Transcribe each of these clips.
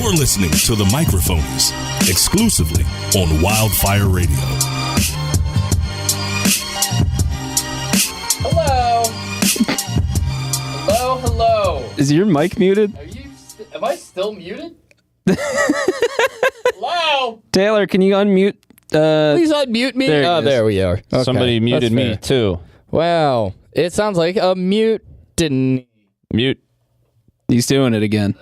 You're listening to the Microphonies, exclusively on Wildfire Radio. Hello. Hello. Is your mic muted? Am I still muted? Hello. Taylor, can you unmute? Please unmute me. There we are. Okay. Somebody muted me too. Wow. It sounds like a mutiny. Mute. He's doing it again.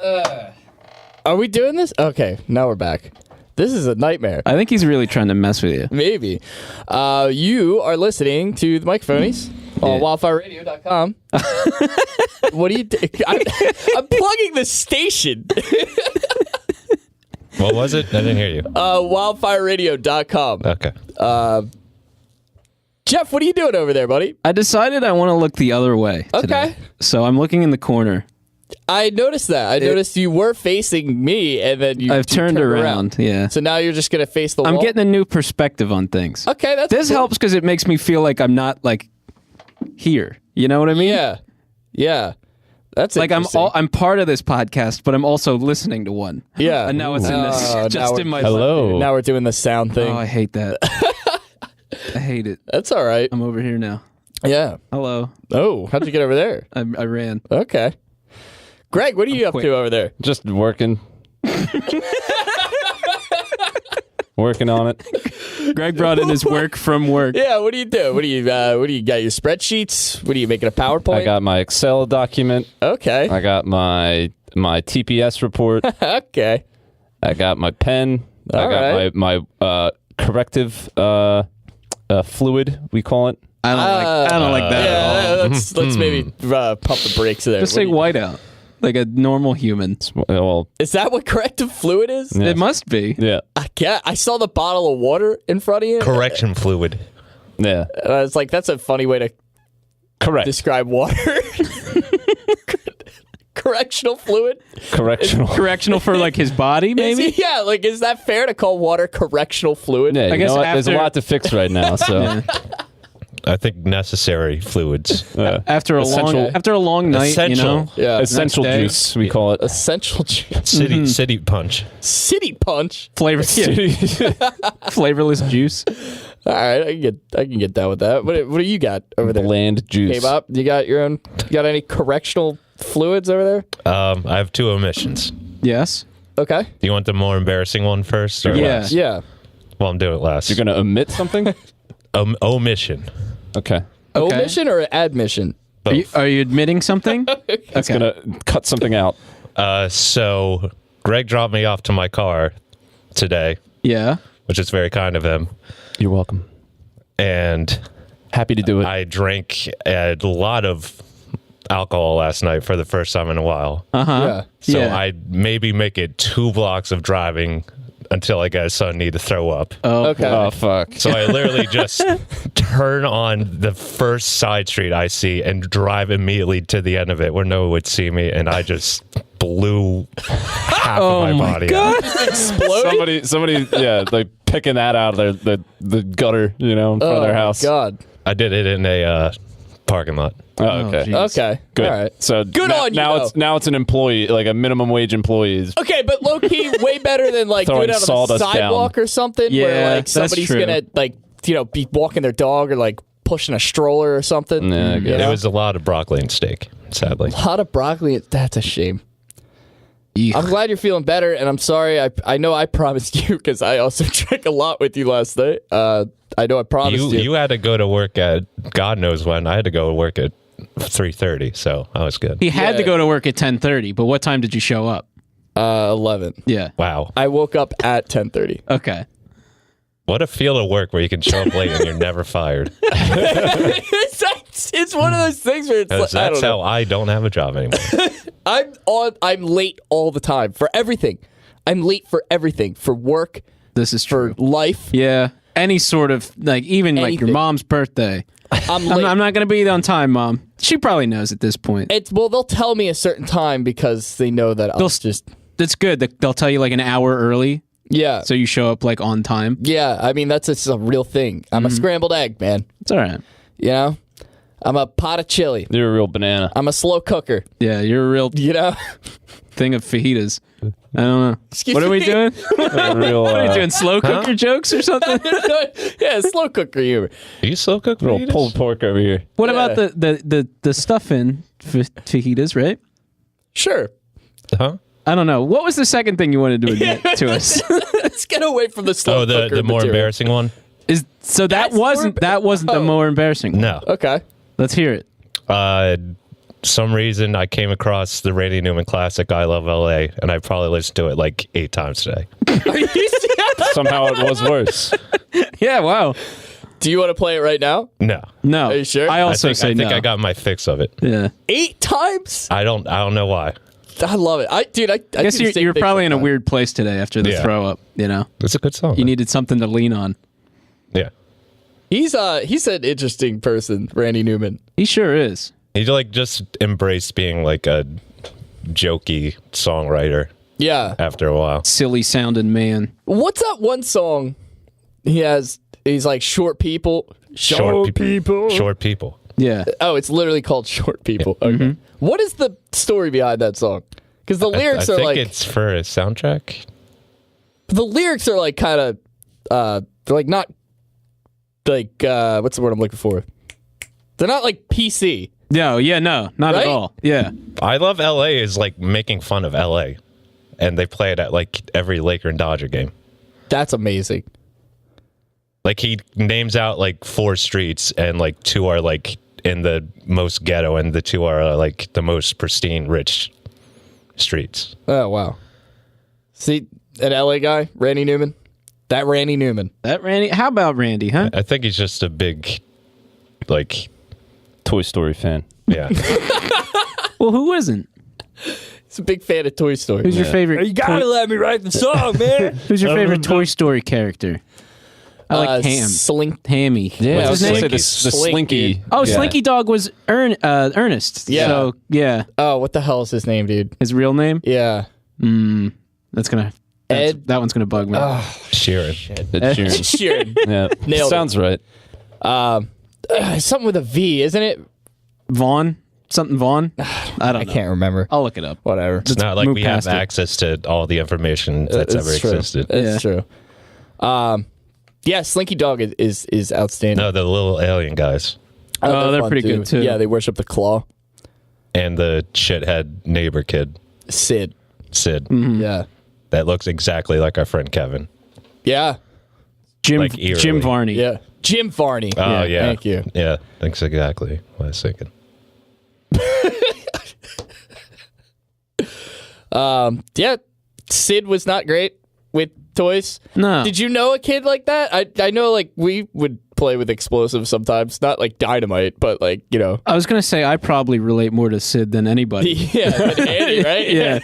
Are we doing this? Okay, now we're back. This is a nightmare. I think he's really trying to mess with you. Maybe. You are listening to the Microphonies on wildfireradio.com. What do you think? I'm plugging the station. What was it? I didn't hear you. Wildfireradio.com. Okay. Jeff, what are you doing over there, buddy? I decided I want to look the other way today. Okay. So I'm looking in the corner. I noticed that. I noticed you were facing me, and then I've turned around. Yeah. So now you're just going to face the wall? I'm getting a new perspective on things. Okay, that's This cool. helps because it makes me feel like I'm not, like, here. You know what I mean? Yeah. Yeah. That's like interesting. I'm part of this podcast, but I'm also listening to one. Yeah. And now it's in this, now just we're- in my Hello. Now we're doing the sound thing. Oh, I hate that. I hate it. That's all right. I'm over here now. Yeah. Hello. Oh, how'd you get over there? I ran. Okay. Greg, what are you up to over there? Just working. Working on it. Greg brought in his work from work. Yeah, what do you do? What do you got your spreadsheets? What are you making a PowerPoint? I got my Excel document. Okay. I got my TPS report. Okay. I got my pen. All I got right. my corrective fluid, we call it. I don't like that at all. Yeah, let's maybe pump the brakes there. Just What say do you- whiteout, like a normal human. Well, Is that what corrective fluid is? Yeah. It must be. yeah. I saw the bottle of water in front of you. Correction fluid. Yeah. And I was like, that's a funny way to Correct. describe water. Correctional fluid? Correctional. Correctional for like his body, maybe. Yeah, like, is that fair to call water correctional fluid? Yeah, I you guess know what? There's a after- lot to fix right now, so. Yeah. I think necessary fluids. After a long night, Essential. you know. Yeah. Essential Next day. juice, we call it. Essential juice. City punch. City punch. Flavorless juice. All right, I can get down with that. What do you got over there? Bland juice. K-Bop, you got your own? You got any correctional fluids over there? I have two omissions. Yes. Okay. Do you want the more embarrassing one first or Yeah. last? Yeah. Well, I'm doing it last. You're going to omit something? Omission. Okay. Okay. Omission or admission? Are you admitting something? It's going to cut something out. So Greg dropped me off to my car today, Yeah. which is very kind of him. You're welcome. And Happy to do it. I drank a lot of alcohol last night for the first time in a while. Uh-huh. So Yeah. I maybe make it 2 blocks of driving until I get a sudden need to throw up. Oh, Okay. Oh, fuck. So I literally just turn on the first side street I see and drive immediately to the end of it where no one would see me, and I just blew half of my body out. Exploding? Somebody, yeah, like picking that out of the gutter, you know, in front of their house. God. I did it in a parking lot. Oh, okay. geez. Okay. Good. All right. So Good on you, now though. it's an employee, like a minimum wage employee. Okay, but low key, way better than like Throwing doing it on a sawdust sidewalk or something, Yeah, where like that's somebody's true. gonna like be walking their dog or like pushing a stroller or something. Yeah, I guess. It was a lot of broccoli and steak, sadly. A lot of broccoli. That's a shame. I'm glad you're feeling better, and I'm sorry. I know I promised you because I also drank a lot with you last night. I know I promised you. You had to go to work at God knows when. I had to go to work at 3:30, so I was good. He had Yeah. to go to work at 10:30, but what time did you show up? 11. Yeah. Wow. I woke up at 10:30. Okay. What a field of work where you can show up late and you're never fired. It's one of those things where it's like, I That's don't know. how I don't have a job anymore. I'm late all the time for everything. I'm late for everything, for work, This is for true. life. Yeah. Any sort of, like, even like your Anything. mom's birthday. I'm late. I'm not going to be on time, Mom. She probably knows at this point. They'll tell me a certain time because they know that I'll just That's good. They'll tell you like an hour early, yeah. so you show up like on time. Yeah, I mean that's a real thing. I'm a scrambled egg, man. It's all right. You know, I'm a pot of chili. You're a real banana. I'm a slow cooker. Yeah, you're a real You know, thing of fajitas. I don't know. Excuse what are we me? doing? Real, What are you doing? Slow cooker jokes or something? Yeah, slow cooker humor. Are you slow cook Real fajitas? pulled pork over here. What Yeah. about the stuffing fajitas, right? Sure. Huh? I don't know. What was the second thing you wanted to admit to us? Let's get away from the slow Oh, cooker the more material. embarrassing one? So that That's wasn't the Oh. more embarrassing. No. Okay. Let's hear it. Some reason I came across the Randy Newman classic "I Love L.A." and I probably listened to it like 8 times today. Are you serious? Somehow it was worse. Yeah. Wow. Do you want to play it right now? No. No. Are you sure? I also I say think no. I got my fix of it. Yeah. 8 times? I don't know why. I love it. I I guess you're probably in a weird place today after the Yeah. throw up. You know, It's a good song. you needed something to lean on. Yeah. He's an interesting person, Randy Newman. He sure is. He like just embraced being like a jokey songwriter Yeah. after a while. Silly sounding man. What's that one song he has? He's like short people. Short people. Yeah. Oh, it's literally called Short People. Okay. What is the story behind that song? Because the lyrics I are think like it's for a soundtrack. the lyrics are like kind of they're like not like what's the word I'm looking for? They're not like PC. No. Yeah. No. Not Right? at all. Yeah. I Love L.A. is like making fun of L.A. and they play it at like every Laker and Dodger game. That's amazing. Like he names out like 4 streets and like 2 are like in the most ghetto and the 2 are like the most pristine rich streets. Oh wow. See, an LA guy, Randy Newman. That Randy Newman. That Randy. How about Randy? Huh? I think he's just a big like Toy Story fan. yeah. Well, who isn't? He's a big fan of Toy Story. Who's your favorite? let me write the song, man. Who's your favorite Toy Story character? I like Ham. Hammy. Yeah, I was his going to name? say the Slinky. Oh, Yeah. Slinky Dog was Ernest. Yeah. So yeah, Oh, what the hell is his name, dude? his real name. Yeah. That one's gonna bug me. Sheeran. Ed Sheeran. Sheeran. Yeah. Nailed it. Sounds right. Something with a V, isn't it? Vaughn. Something Vaughn. I don't know. Can't remember. I'll look it up. Whatever. It's not like move we have past it. access to all the information that's ever It's true. existed. It's true. Yeah, Slinky Dog is outstanding. No, the little alien guys Oh, they're fun, pretty good, too. Yeah, they worship the claw. and the shithead neighbor kid, Sid. Sid. Mm-hmm. Yeah. That looks exactly like our friend Kevin. Yeah. Jim Like eerily. Jim Varney. Yeah. Jim Varney. Oh, yeah. Thank you. Yeah, that's exactly what I was thinking. Yeah. Sid was not great with toys. No. Did you know a kid like that? I know like we would play with explosives sometimes, not like dynamite, but like, you know. I was gonna say I probably relate more to Sid than anybody. Yeah, but Andy, right? Yeah.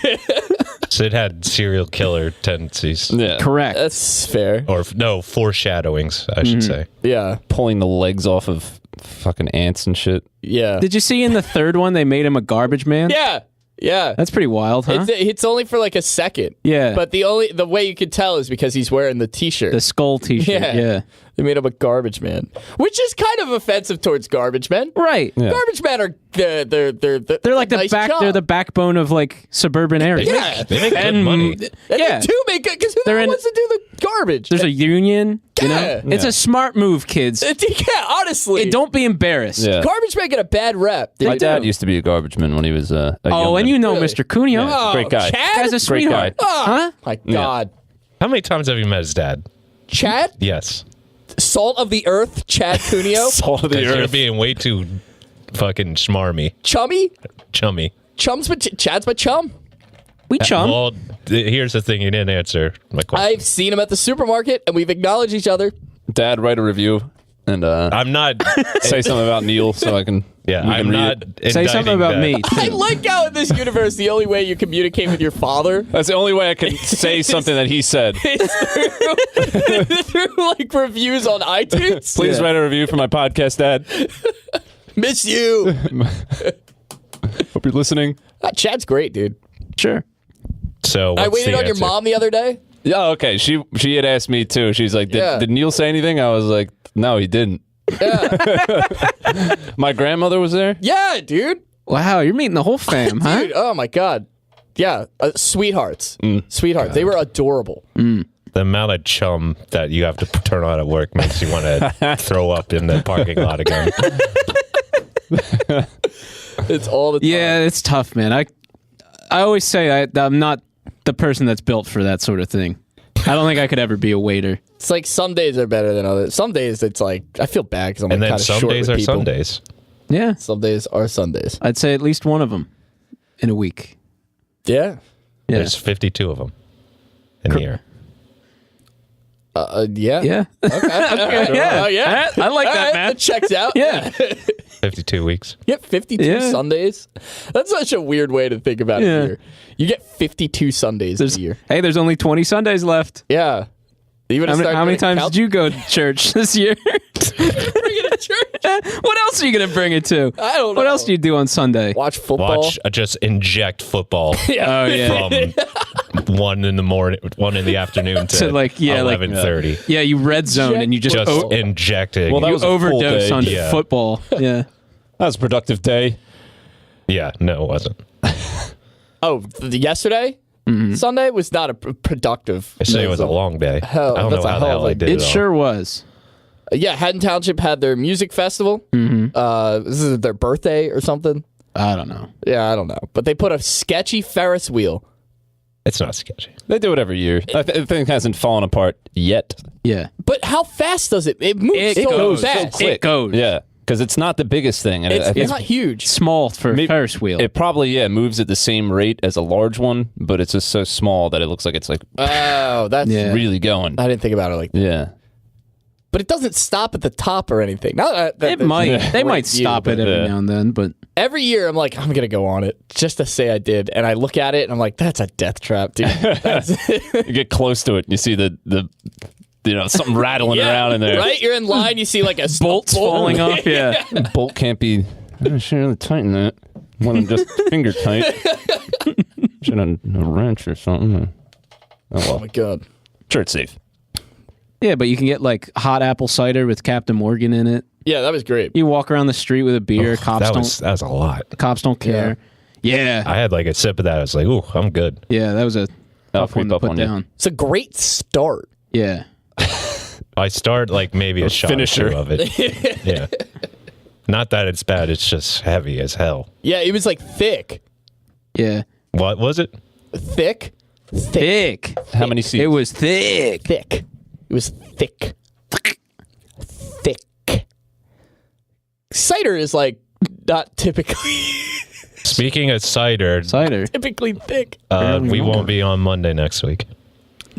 Sid had serial killer tendencies. Yeah. Correct. That's fair. Or, no, foreshadowings, I should say. Yeah. Pulling the legs off of fucking ants and shit. Yeah. Did you see in the third one they made him a garbage man? Yeah. Yeah. That's pretty wild, huh? It's only for like a second. Yeah. But the way you could tell is because he's wearing the t-shirt. The skull T-shirt. Yeah. They made him a garbage man, which is kind of offensive towards garbage men. Right. Yeah. Garbage men are they're They're like the nice back. job. They're the backbone of like suburban areas. Yeah. They make good And money. And yeah. they do make it because who the They're hell in- wants to do the garbage? There's a union. You know, Yeah. it's a smart move, kids. Yeah, honestly. Don't be embarrassed. Yeah. Garbage men get a bad rep. They My do. dad used to be a garbage man when he was a Oh, young and man. you know Really? Mr. Cuneo. Oh, Great guy. Chad? Guy's a Great sweetheart. guy. Oh, Huh? my God. How many times have you met his dad? Chad? Yes. Salt of the earth, Chad Cuneo. Salt of the Because you're earth. being way too fucking schmarmy, Chummy? chummy. Chad's my chum. We chum. Well, here's the thing. You didn't answer my question. I've seen him at the supermarket, and we've acknowledged each other. Dad, write a review and I'm not. say something about Neil so I can. Yeah, we I'm can read not. it. Say something indicting about that. me. I like how in this universe the only way you communicate with your father That's the only way I can say something that he said. is through like reviews on iTunes. Please write a review for my podcast, Dad. Miss you. Hope you're listening. Chad's great, dude. Sure. So I what's waited the on your answer? mom the other day. Yeah, okay. She had asked me too. She's like, Yeah. did Neil say anything? I was like, no, he didn't. Yeah, My grandmother was there. yeah, dude. Wow, you're meeting the whole fam, huh? Dude, oh my god. Yeah, sweethearts. Sweethearts. God. They were adorable. The amount of chum that you have to turn on at work makes you want to throw up in the parking lot again. It's all the time. Yeah, it's tough, man. I always say I'm not the person that's built for that sort of thing. I don't think I could ever be a waiter. It's like some days are better than others. Some days it's like I feel bad because I'm kind of short with people. And then some days are Sundays. Yeah. Some days are Sundays. I'd say at least one of them in a week. Yeah. There's 52 of them in the year. Yeah. Yeah. Okay. Yeah. Yeah. I like that, man. It checks out. Yeah. 52 weeks. You get 52 Sundays. That's such a weird way to think about a year. You get 52 Sundays a year. Hey, there's only 20 Sundays left. Yeah. How many times did you go to church this year? Bring it to church. What else are you going to bring it to? I don't know. What else do you do on Sunday? Watch football. Just inject football. Oh, yeah. From 1 in the morning, 1 in the afternoon to 11:30. Yeah, you red zone and you just injecting. Well, that you was a full overdose day. on football. Yeah. That was a productive day. Yeah, no, it wasn't. Yesterday? Mm-hmm. Sunday was not a productive. I say it was a long day. I don't know how the hell I did it. It sure was. Yeah, Haddon Township had their music festival. Mm-hmm. This is their birthday or something. I don't know. Yeah, I don't know. But they put a sketchy Ferris wheel. It's not sketchy. They do it every year. The thing hasn't fallen apart yet. Yeah. But how fast does it? It moves so goes fast. so quick. It goes. Yeah. Because it's not the biggest thing. And It's not huge. Small for a Ferris wheel. It probably, moves at the same rate as a large one, but it's just so small that it looks like it's like Oh, that's really going. I didn't think about it like that. Yeah. But it doesn't stop at the top or anything. It might. They might stop it every now and then, but every year I'm like, I'm going to go on it just to say I did. And I look at it and I'm like, that's a death trap, dude. You get close to it and you see the something rattling around in there. Right? You're in line, you see like a bolts falling off. Yeah. Bolt can't be. I should really tighten that. More than just finger tight. Should have a wrench or something. Oh my God. Sure, it's safe. Yeah, but you can get like hot apple cider with Captain Morgan in it. Yeah, that was great. You walk around the street with a beer. That was a lot. Cops don't care. Yeah. I had like a sip of that. I was like, ooh, I'm good. Yeah, that was a tough one to put down. It's a great start. Yeah. I start like maybe a shot finisher or two of it. Yeah. Not that it's bad. It's just heavy as hell. Yeah, it was like thick. Yeah. What was it? Thick? Thick. How many seats? It was thick. Thick. It was thick. Thick. Cider is like not typically Speaking of cider, typically thick. We won't be on Monday next week.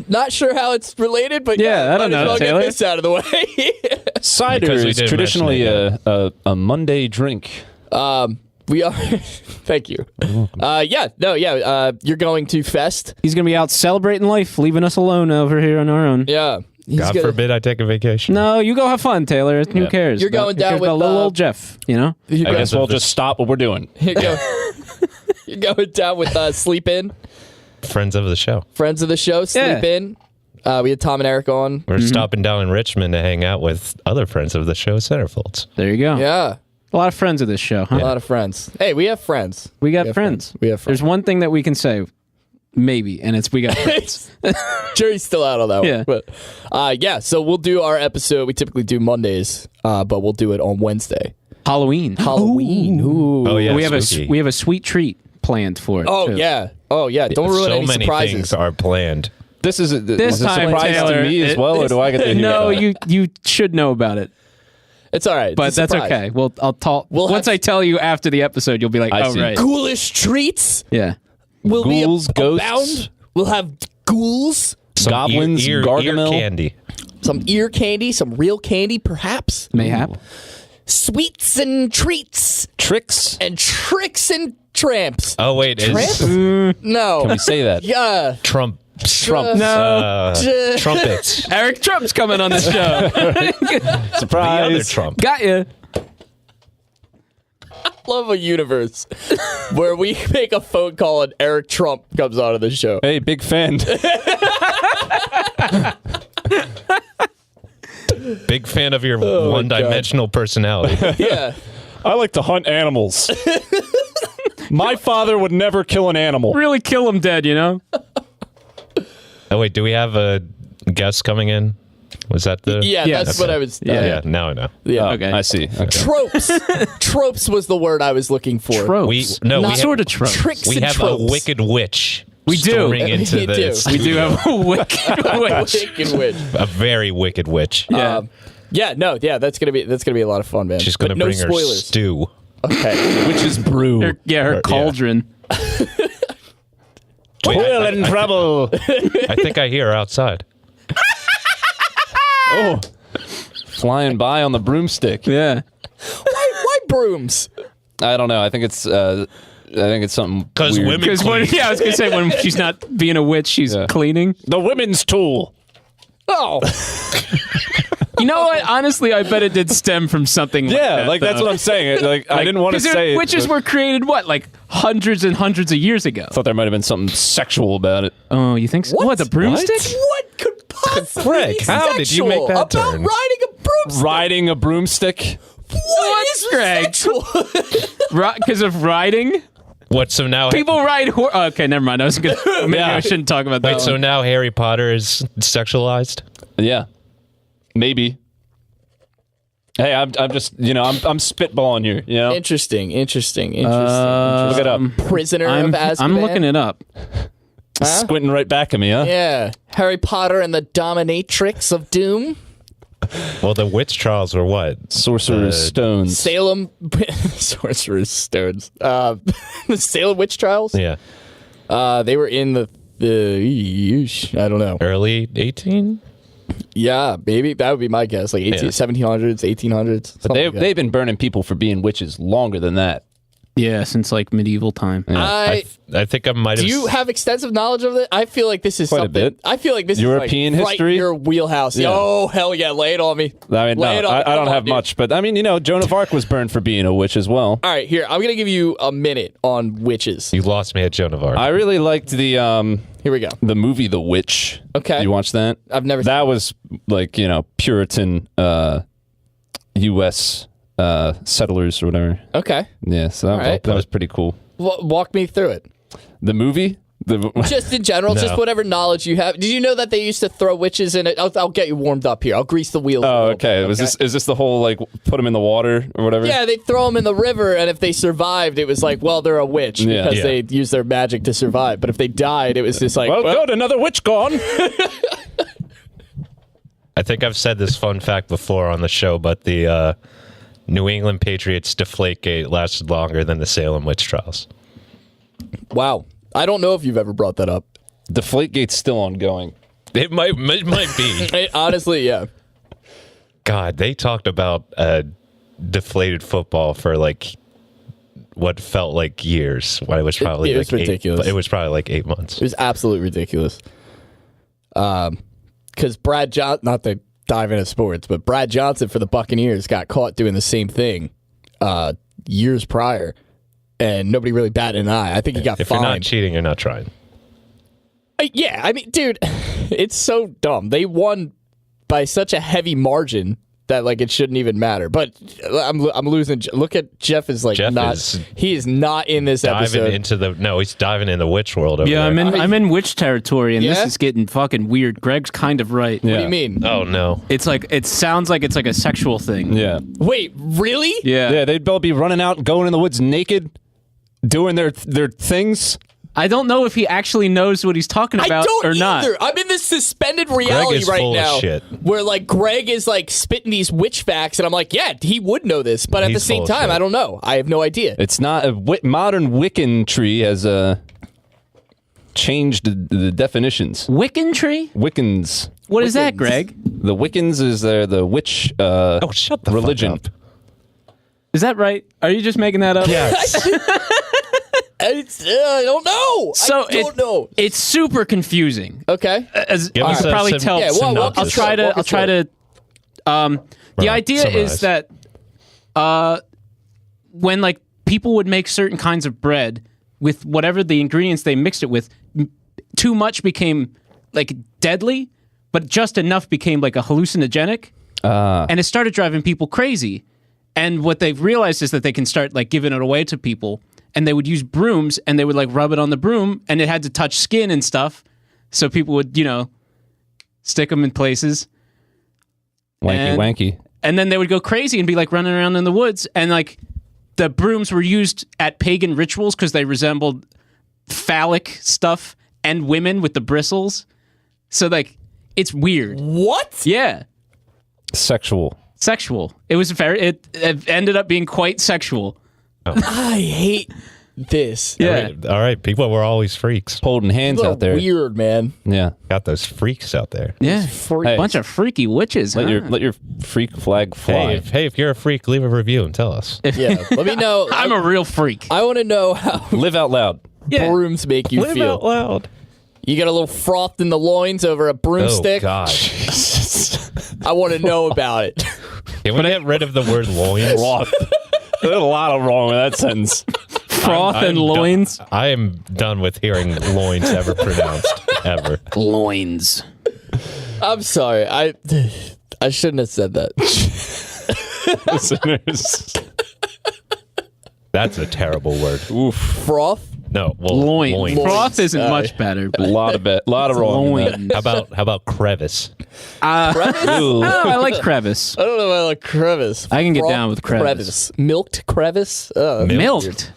Not sure how it's related, but I don't know, well Taylor. get this out of the way. Cider is traditionally a Monday drink. We are. Thank you. You're going to Fest. He's going to be out celebrating life, leaving us alone over here on our own. Yeah. God forbid I take a vacation. No, you go have fun, Taylor. Who cares? You're going down with little old Jeff, you know? I guess we'll just stop what we're doing. You're going down with Sleep In. Friends of the show. Friends of the show, Sleep In. We had Tom and Eric on. We're stopping down in Richmond to hang out with other friends of the show, Centerfolds. There you go. Yeah. A lot of friends of this show, huh? A lot of friends. Hey, we have friends. We got friends. We have friends. There's one thing that we can say, maybe, and it's we got friends. Jury's still out on that Yeah. one. But so we'll do our episode. We typically do Mondays, but we'll do it on Wednesday. Halloween. Ooh. Oh, yeah. We have a sweet treat planned for it. Oh, too. yeah. Oh, yeah. Don't ruin so any many surprises. things are planned. This is This a time, surprise Taylor, to me as well, or do I get to hear No, about it? you should know about it. It's all right. But It's a that's surprise. okay. Well, I'll talk. Once have- I tell you after the episode, you'll be like, I oh, see. right. Ghoulish treats Yeah. will Ghouls, be ghosts. abound. We'll have ghouls, Some Goblins, ear Gargamel. candy. some ear candy, some real candy, perhaps. Mayhap. Sweets and treats Tricks? and tricks and tramps. Oh, wait. Tramps? Is No. Can we say that? Yeah. Trump. No. Trumpets. Eric Trump's coming on the show. The other Surprise. Trump. Got you. Love a universe where we make a phone call and Eric Trump comes onto the show. Hey, big fan. Big fan of your one-dimensional personality. Yeah. I like to hunt animals. My father would never kill an animal. Really kill him dead, you know? Oh, wait, do we have a guest coming in? Was that the... Yeah, Yes. that's what I was... Yeah, now I know. Yeah. Okay. I see. Okay. Tropes. Tropes was the word I was looking for. Tropes. We What have- sort of tropes? Tricks We and have tropes. a wicked witch. We do. storming into We the do. We do have a wicked witch. Wicked witch. a very wicked witch. Yeah. That's gonna be a lot of fun, man. She's going to But no bring her spoilers. stew. Okay. Which is brew. Her cauldron. Wait, Toil and trouble. I think I hear her outside. Oh, flying by on the broomstick. Yeah. Why brooms? I don't know. I think it's something. Because weird. women Because clean. I was gonna say when she's not being a witch, she's cleaning. The women's tool. Oh, You know what? Honestly, I bet it did stem from something. Yeah, like that, that's what I'm saying. Like I didn't want to say it, witches but were created like hundreds and hundreds of years ago. I thought there might have been something sexual about it. Oh, you think so? What? What, the broomstick? what could possibly Greg, be how did you make sexual that about turn? riding a broomstick? Riding a broomstick. What is Greg? sexual? Because of riding? What, so now... People ride okay, never mind. I was gonna maybe I shouldn't talk about that. Wait, so one. now Harry Potter is sexualized? Yeah, maybe. Hey, I'm just I'm spitballing here. You know, Interesting. look it up. Prisoner I'm of Azkaban. looking it up. Squinting right back at me, huh? Yeah. Harry Potter and the Dominatrix of Doom. Well, the witch trials were what? Sorcerer's stones. Salem Sorcerer's Stones. The Salem witch trials. Yeah. They were in the I don't know. Early 18? Yeah, maybe that would be my guess. Like 1700s, 1800s. But they've been burning people for being witches longer than that. Yeah, since like medieval time. I think I might have... Do you have extensive knowledge of it? I feel like this is Quite a something. bit. I feel like this European is like history? right in your wheelhouse. Yeah. Oh hell yeah, lay it on me. I mean, Lay it no, on me. I don't Come on, have dude. much, but I mean, Joan of Arc was burned for being a witch as well. All right, here I'm gonna give you a minute on witches. You lost me at Joan of Arc. I really liked the Here we go. movie The Witch. Okay. You watched that? I've never. That was like, Puritan U.S. Settlers or whatever. Okay, Yeah, so that, right. that was pretty cool. walk me through it. The movie? Just in general, just No. whatever knowledge you have. Did you know that they used to throw witches in it? I'll get you warmed up here. I'll grease the wheels. a Oh, little okay. bit, Is this the whole, like, put them in the water or whatever? Yeah, they'd throw them in the river, and if they survived, it was like, well, they're a witch Yeah. because Yeah. they used their magic to survive. But if they died, it was just like, Well, good. Another witch gone. I think I've said this fun fact before on the show, but the New England Patriots Deflategate lasted longer than the Salem witch trials. wow. I don't know if you've ever brought that up. Deflategate's still ongoing. It might be. Honestly, yeah. God, they talked about deflated football for like what felt like years. When it was probably It was like ridiculous. It was probably like 8 months. It was absolutely ridiculous. Because Brad Johnson, not to dive into sports, but Brad Johnson for the Buccaneers got caught doing the same thing years prior, and nobody really batted an eye. I think he got If fined. you're not cheating, you're not trying. Yeah, I mean, dude, it's so dumb. They won by such a heavy margin that like it shouldn't even matter. But I'm losing. Look at Jeff is like Jeff not. is He is not in this episode. He's diving in the witch world over Yeah, there. I'm in witch territory, and Yeah? this is getting fucking weird. Greg's kind of right. What do you mean? Oh no. It's like it sounds like it's like a sexual thing. Yeah. Wait, really? Yeah. Yeah, they'd both be running out, going in the woods naked, doing their things. I don't know if he actually knows what he's talking I about don't or not. either. I'm in this suspended reality is right full of now, shit. where like Greg is like spitting these witch facts, and I'm like, yeah, he would know this, but at the He's same full of time, shit. I don't know. I have no idea. It's not a modern Wiccan tree has changed the definitions. Wiccan tree? Wiccans. What is that, Greg? The Wiccans is the witch Shut the religion. fuck up. Is that right? Are you just making that up? Yes. I don't know. So I don't know. It's super confusing. Okay. As Give you us can a probably tell. Yeah, well, walk I'll us try through it, to. walk I'll us try through to. The idea is summarize. that when like people would make certain kinds of bread with whatever the ingredients they mixed it with, too much became like deadly, but just enough became like a hallucinogenic, and it started driving people crazy. And what they've realized is that they can start like giving it away to people, and they would use brooms, and they would like rub it on the broom, and it had to touch skin and stuff, so people would, stick them in places. Wanky. And then they would go crazy and be like running around in the woods, and like the brooms were used at pagan rituals because they resembled phallic stuff and women with the bristles. So like it's weird. What? Yeah. Sexual. It was it ended up being quite sexual. I hate this. Yeah. All right, people were always freaks. Holding hands People out there. Weird, man. Yeah. Got those freaks out there. Yeah. Hey. Bunch of freaky witches. Let huh? your freak flag fly. Hey, if you're a freak, leave a review and tell us. Yeah. Let me know. I'm a real freak. I want to know how Live out loud. Yeah. brooms make you Live feel. out loud. You got a little froth in the loins over a broomstick? Oh, God. I want to know about it. Can we get rid of the word loins? There's a lot wrong with that sentence. Froth and loins. I am done with hearing loins ever pronounced, ever. Loins. I'm sorry. I shouldn't have said that. Listeners. That's a terrible word. Froth? No, well, Loins. loins. Froth isn't Sorry. much better. A lot of wrong with Loins. How about crevice? that. Ooh. Oh, I like crevice. I don't know if I like crevice. I can get Froth down with crevice. Milked crevice? Milked.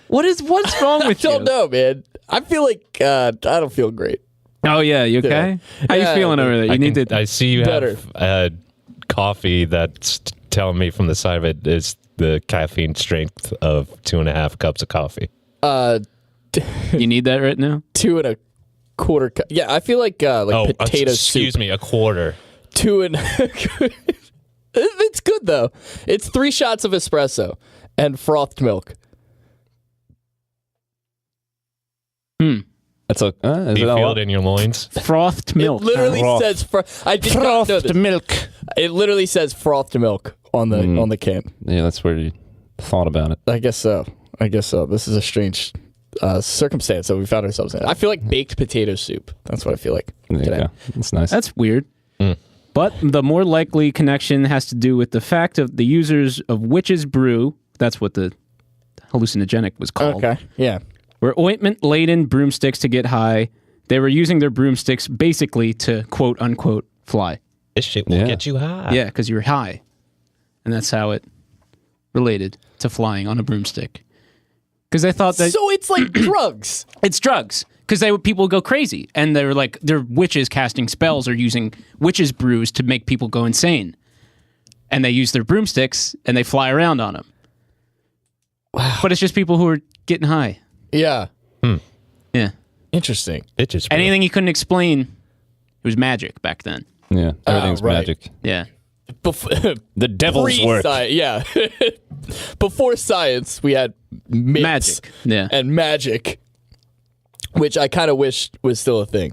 What's wrong with I don't you? know, man. I feel like I don't feel great. Oh yeah, you okay? How Yeah, you feeling over there? You need to. I see you Better. have coffee that's telling me from the side of it is the caffeine strength of 2.5 cups of coffee. You need that right now. 2.25 cup. Yeah, I feel like potato excuse soup. me, a quarter. 2 and it's good though. It's 3 shots of espresso and frothed milk. That's a. Is Do it you a feel lot? it in your loins? Frothed milk. It literally Froth. says I did not know Frothed this. milk. It literally says frothed milk on the can. Yeah, that's where you thought about it. I guess so. This is a strange circumstance that we found ourselves in. I feel like baked potato soup. That's what I feel like There you today. go. That's nice. That's weird. But the more likely connection has to do with the fact of the users of witch's brew. That's what the hallucinogenic was called. Okay. Yeah. Were ointment-laden broomsticks to get high. They were using their broomsticks basically to quote unquote fly. This shit will Yeah. get you high. Yeah, because you were high, and that's how it related to flying on a broomstick. Because they thought that So it's like drugs. it's drugs. Because people would go crazy, and they were like, they're witches casting spells or using witches' brews to make people go insane. And they use their broomsticks and they fly around on them. Wow! But it's just people who are getting high. Yeah. Yeah. Interesting. Bitches. Anything you couldn't explain, it was magic back then. Yeah, everything's right. magic. Yeah. The devil's work. Yeah. Before science, we had myths Magic. Yeah. and magic, which I kind of wish was still a thing.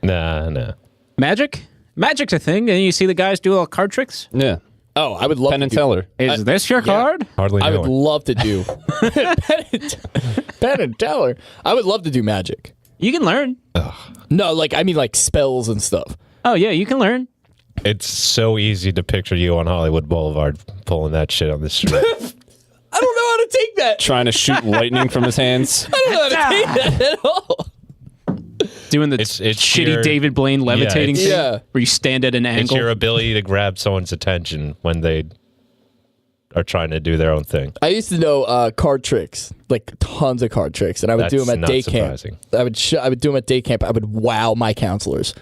Nah. Magic? Magic's a thing, and you see the guys do all card tricks. Yeah, Oh, I would love Penn to and do- Teller. Is this your card? Hardly I know would it. love to do Penn and Teller. I would love to do magic. You can learn. No, I mean spells and stuff. Oh, yeah, you can learn. It's so easy to picture you on Hollywood Boulevard pulling that shit on the street. I don't know how to take that. Trying to shoot lightning from his hands. I don't know how to take that at all. Doing the It's shitty your- David Blaine levitating it's- thing. Yeah. Where you stand at an It's angle. your ability to grab someone's attention when they are trying to do their own thing. I used to know card tricks, tons of card tricks, and I would do That's them at not day surprising. camp. I would do them at day camp. I would wow my counselors.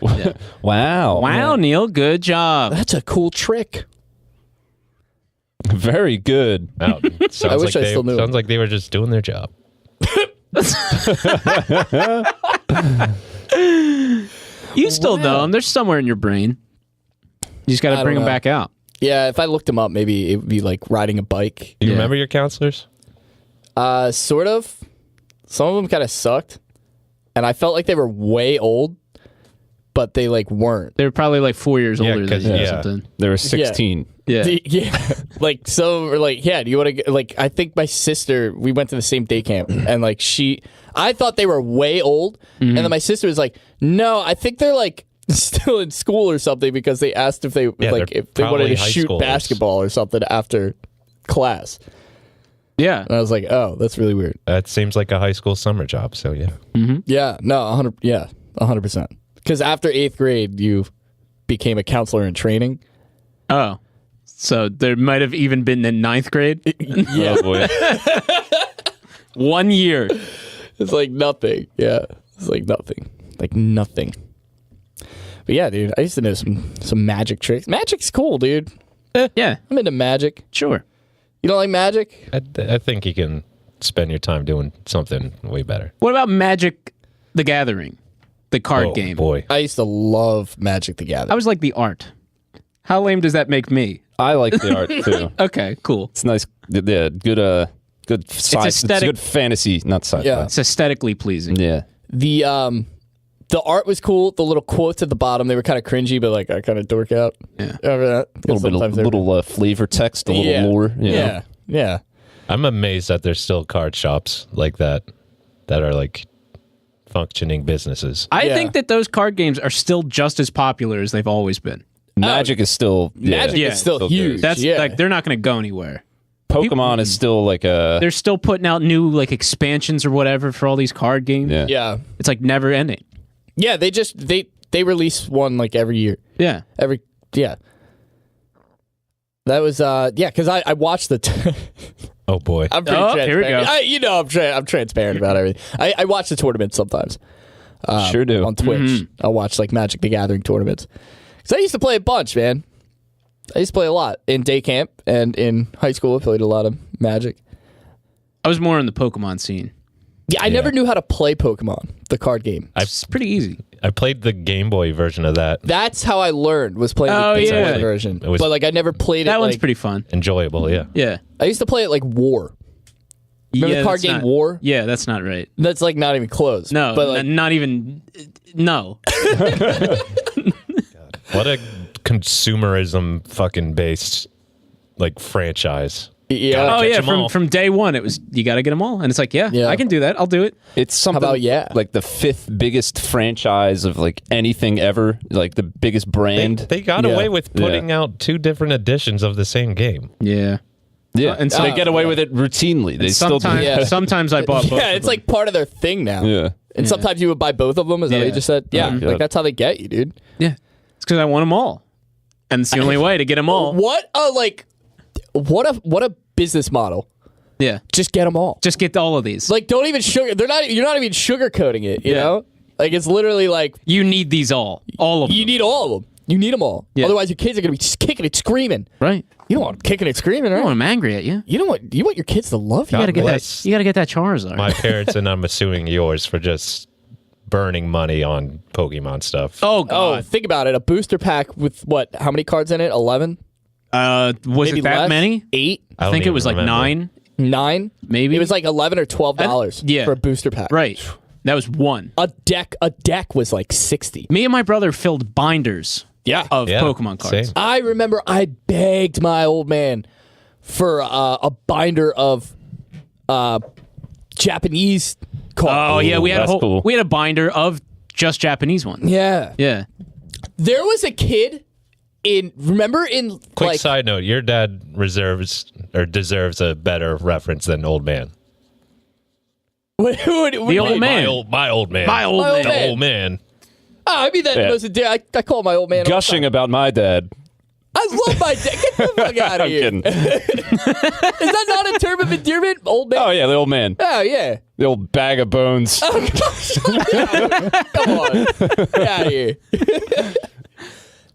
Wow. Wow, Neil, good job. That's a cool trick. Very good. Wow. Sounds wish I still knew. Sounds like they were just doing their job. You still know them. They're somewhere in your brain. You just got I to don't bring them know. back out. Yeah, if I looked them up, maybe it would be like riding a bike. Do you Yeah. remember your counselors? Sort of. Some of them kind of sucked, and I felt like they were way old, but they weren't. They were probably like 4 years Yeah, older than 'cause- you or yeah. something. They were 16. Yeah. Yeah, some were yeah. Do you want to I think my sister. We went to the same day camp, and I thought they were way old, and then my sister was like, "No, I think they're still in school or something," because they asked if they they're if they wanted probably to high shoot schoolers. basketball or something after class. Yeah. And I was like, oh, that's really weird. That seems like a high school summer job. So yeah. Yeah, no, 100%. Because after 8th grade, you became a counselor in training. Oh. So there might have even been in 9th grade. Yeah. Oh, boy. 1 year. It's like nothing. Yeah. It's like nothing. Like nothing. But yeah, dude, I used to know some magic tricks. Magic's cool, dude. Yeah. I'm into magic. Sure. You don't like magic? I think you can spend your time doing something way better. What about Magic the Gathering? The card game. Boy. I used to love Magic the Gathering. I was like the art. How lame does that make me? I like the art too. Okay, cool. It's nice. Yeah, good sci. It's aesthetic. good fantasy, not sci-fi. Yeah. It's aesthetically pleasing. Yeah. The art was cool. The little quotes at the bottom, they were kind of cringy, but like I kind of dork out. Yeah. Remember that? A little flavor text, a little Yeah. lore. You know? Yeah. I'm amazed that there's still card shops like that are like functioning businesses. I Yeah. think that those card games are still just as popular as they've always been. Magic is still Magic Yeah. is still Still huge. good. That's yeah. like they're not going to go anywhere. Pokemon is still like a They're still putting out new like expansions or whatever for all these card games. yeah. yeah. It's like never ending. Yeah, they release one like every year. Yeah. Yeah. That was because I watched the Oh boy. I'm pretty Oh, transparent. here we go. I'm transparent about everything. I watch the tournaments sometimes. Sure do. On Twitch. I'll watch like Magic the Gathering tournaments. Because I used to play a bunch, man. I used to play a lot in day camp and in high school. I played a lot of Magic. I was more in the Pokemon scene. Yeah, I never knew how to play Pokemon, the card game. It's pretty easy. I played the Game Boy version of that. That's how I learned, was playing Oh, the Game yeah. Boy version. It was- But like I never played it. That one's like, pretty fun. Enjoyable, yeah. Yeah. I used to play it like War. Remember the card that's game not- War? Yeah, that's not right. That's like not even close. No, but like, not even. No. What a consumerism fucking based like franchise. yeah. Oh catch yeah, 'em all. from day one it was you got to get them all, and it's like Yeah. I can do that. I'll do it. It's something about yeah? like the 5th biggest franchise of like anything ever, like the biggest brand. They got Yeah. away with putting out 2 different editions of the same game. Yeah. yeah, and so- they get away with it routinely. They still do. Sometimes, Yeah. sometimes I bought both. Yeah, it's like part of their thing now. Yeah. And sometimes you would buy both of them. Is that what you Yeah. just said? Yeah. Mhm. Like that's how they get you, dude. yeah, it's because I want them all, and it's the only way to get them all. What a business model. Yeah, Just get them all. just get all of these. Like don't even sugar. You're not even sugarcoating it. You Yeah. know. Like it's literally like You need these all of them. you need all of them. You need them all. Yeah. Otherwise, your kids are gonna be just kicking and screaming. Right? You don't want them kicking and screaming, I right? want them angry at you. You want your kids to love you. You gotta get bless that. You gotta get that Charizard. My parents and I'm assuming yours for just burning money on Pokemon stuff. oh Oh, god. think about it. A booster pack with what? How many cards in it? 11? Was Maybe it that less? many? 8? I don't think it even was like remember. 9. 9? Maybe. It was like $11 or $12 yeah. for a booster pack. Right. That was one. A deck was like 60. Me and my brother filled binders Yeah. of Yeah, Pokemon cards. same. I remember I begged my old man for a binder of Japanese cards. Oh yeah, we had that's cool. we had a binder of just Japanese ones. Yeah. Yeah. There was a kid in Quick like side note, your dad deserves a better reference than old man. The old man. My old man. My old My old man. man. Old man. I mean that Yeah. most I call my old man all the Gushing time. about my dad. I love my dad. Get the fuck out of I'm here. kidding. Is that not a term of endearment? Old man? Oh yeah, the old man, Oh, yeah. the old bag of bones. Come on. Get out of here.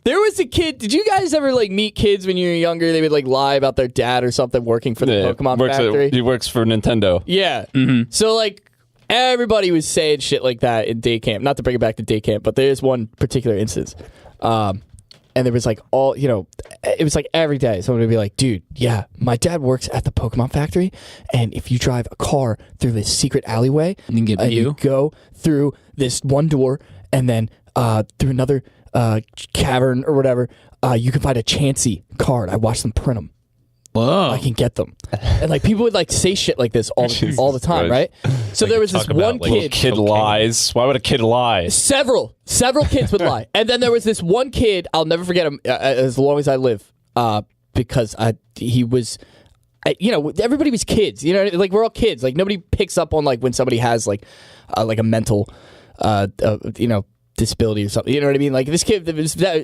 There was a kid. Did you guys ever like meet kids when you were younger? They would like lie about their dad or something working for the Yeah, Pokemon works factory. he works for Nintendo. Yeah. So like everybody was saying shit like that in day camp. Not to bring it back to day camp, but there is one particular instance. And there was like it was like every day someone would be like, dude, yeah, my dad works at the Pokemon factory, and if you drive a car through this secret alleyway, You can get and you view. go through this one door and then through another cavern or whatever, you can find a Chansey card. I watched them print them. Whoa. I can get them. And like people would like say shit like this all the time, Christ. right? So there was this talk about, one like, kid. Kid Okay. lies. Why would a kid lie? Several kids would lie, and then there was this one kid. I'll never forget him as long as I live, because he was. everybody was kids. You know, like we're all kids. Like nobody picks up on like when somebody has like a mental, disability or something. You know what I mean? Like this kid,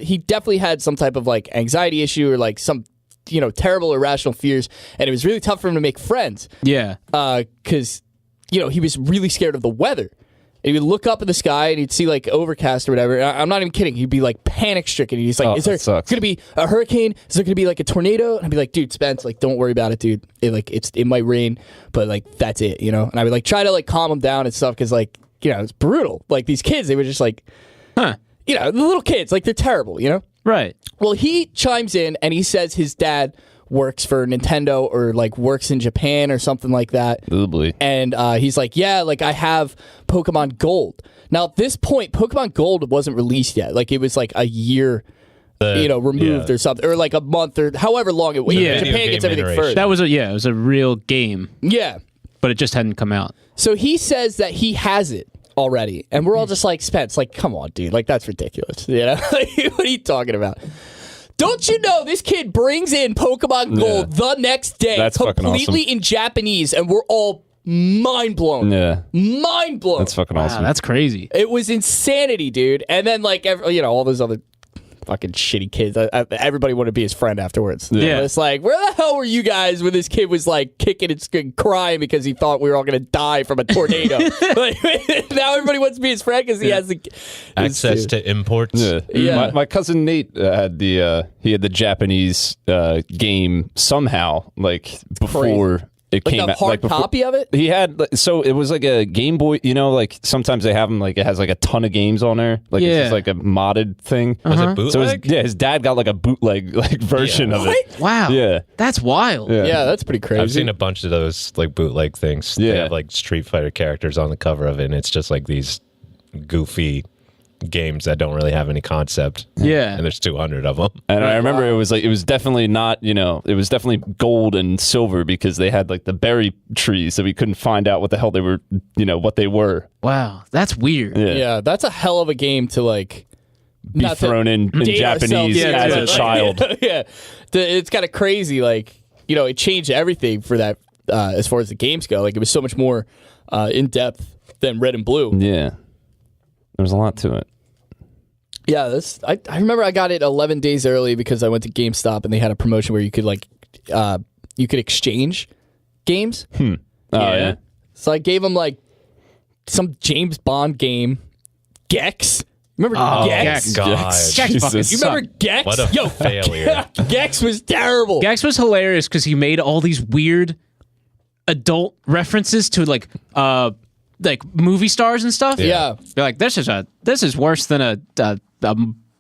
he definitely had some type of like anxiety issue or like some, terrible irrational fears, and it was really tough for him to make friends. Yeah. Because he was really scared of the weather. And he would look up in the sky and he'd see like overcast or whatever. I'm not even kidding. He'd be like panic stricken. He's like, "Is there going to be a hurricane? Is there going to be like a tornado?" And I'd be like, "Dude, Spence, like, don't worry about it, dude. It might rain, but like that's it, And I would like try to like calm him down and stuff because like it's brutal. Like these kids, they were just like, the little kids, like they're terrible, Right. Well, he chimes in and he says his dad works for Nintendo or like works in Japan or something like that. Oobly. And he's like, yeah, like I have Pokemon Gold. Now at this point, Pokemon Gold wasn't released yet. Like it was like a year, removed or something, or like a month or however long it was. Yeah. Japan gets everything first. That was it was a real game. Yeah. But it just hadn't come out. So he says that he has it already. And we're all just like, Spence, like, come on, dude. Like, that's ridiculous. Like, what are you talking about? Don't you know this kid brings in Pokemon Gold the next day, That's completely in Japanese, and we're all mind blown. Yeah. Mind blown. That's fucking awesome. Wow, that's crazy. It was insanity, dude. And then, like, all those other fucking shitty kids. Everybody wanted to be his friend afterwards. Yeah. It's like, where the hell were you guys when this kid was like kicking and crying because he thought we were all going to die from a tornado? Like, now everybody wants to be his friend because he has the access to imports. Yeah. My cousin Nate had the Japanese game somehow, like before it like came a out. hard copy of it? He had, so it was like a Game Boy, like sometimes they have them, like it has like a ton of games on there. Like it's just like a modded thing. Was it bootleg? So his dad got like a bootleg version of it. Wow. Yeah. That's wild. Yeah, that's pretty crazy. I've seen a bunch of those like bootleg things. They have like Street Fighter characters on the cover of it, and it's just like these goofy games that don't really have any concept. Yeah. And there's 200 of them. And I remember it was definitely not, it was definitely gold and silver because they had like the berry trees, so we couldn't find out what the hell they were, what they were. Wow. That's weird. Yeah, that's a hell of a game to like Be thrown in Japanese as a child. Yeah. It's kind of crazy. Like, it changed everything for that as far as the games go. Like, it was so much more in depth than Red and Blue. Yeah. There's a lot to it. Yeah, I remember I got it 11 days early because I went to GameStop and they had a promotion where you could you could exchange games. Oh, yeah. So I gave him like some James Bond game, Gex. Remember Gex? God. You remember Gex? What a failure. Gex was terrible. Gex was hilarious because he made all these weird adult references to like movie stars and stuff. Yeah. You're like, this is worse than a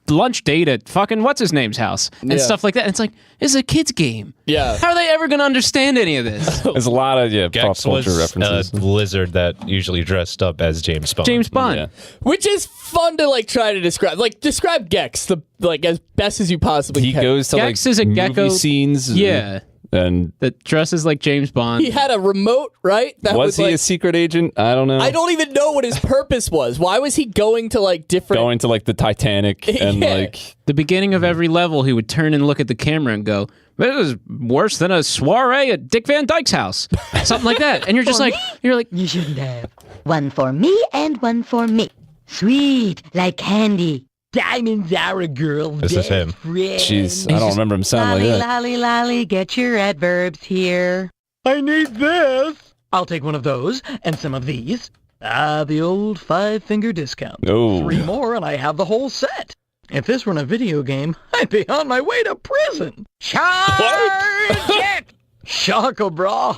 lunch date at fucking what's his name's house and stuff like that. And it's like, it's a kid's game. Yeah. How are they ever going to understand any of this? There's a lot of pop Gex culture was references. a lizard that usually dressed up as James Bond. James Bond. Yeah. Which is fun to like try to describe. Like describe Gex as best as you possibly He can. goes to Gex like is a gecko. movie scenes. Yeah. And That dresses like James Bond. He had a remote, right? That was he like, a secret agent? I don't know. I don't even know what his purpose was. Why was he going to like different? Going to like the Titanic and Yeah. like The beginning of every level, he would turn and look at the camera and go, "This is worse than a soiree at Dick Van Dyke's house," something like that. And you're just like, You shouldn't have. One for me and one for me. Sweet, like candy. Diamonds are a girl. This is him. jeez, I don't remember him sounding like that. Lolly, lolly, get your adverbs here. I need this. I'll take one of those and some of these. The old 5-finger discount. Oh. 3 more and I have the whole set. If this weren't a video game, I'd be on my way to prison. Charge it! Shaka, bra.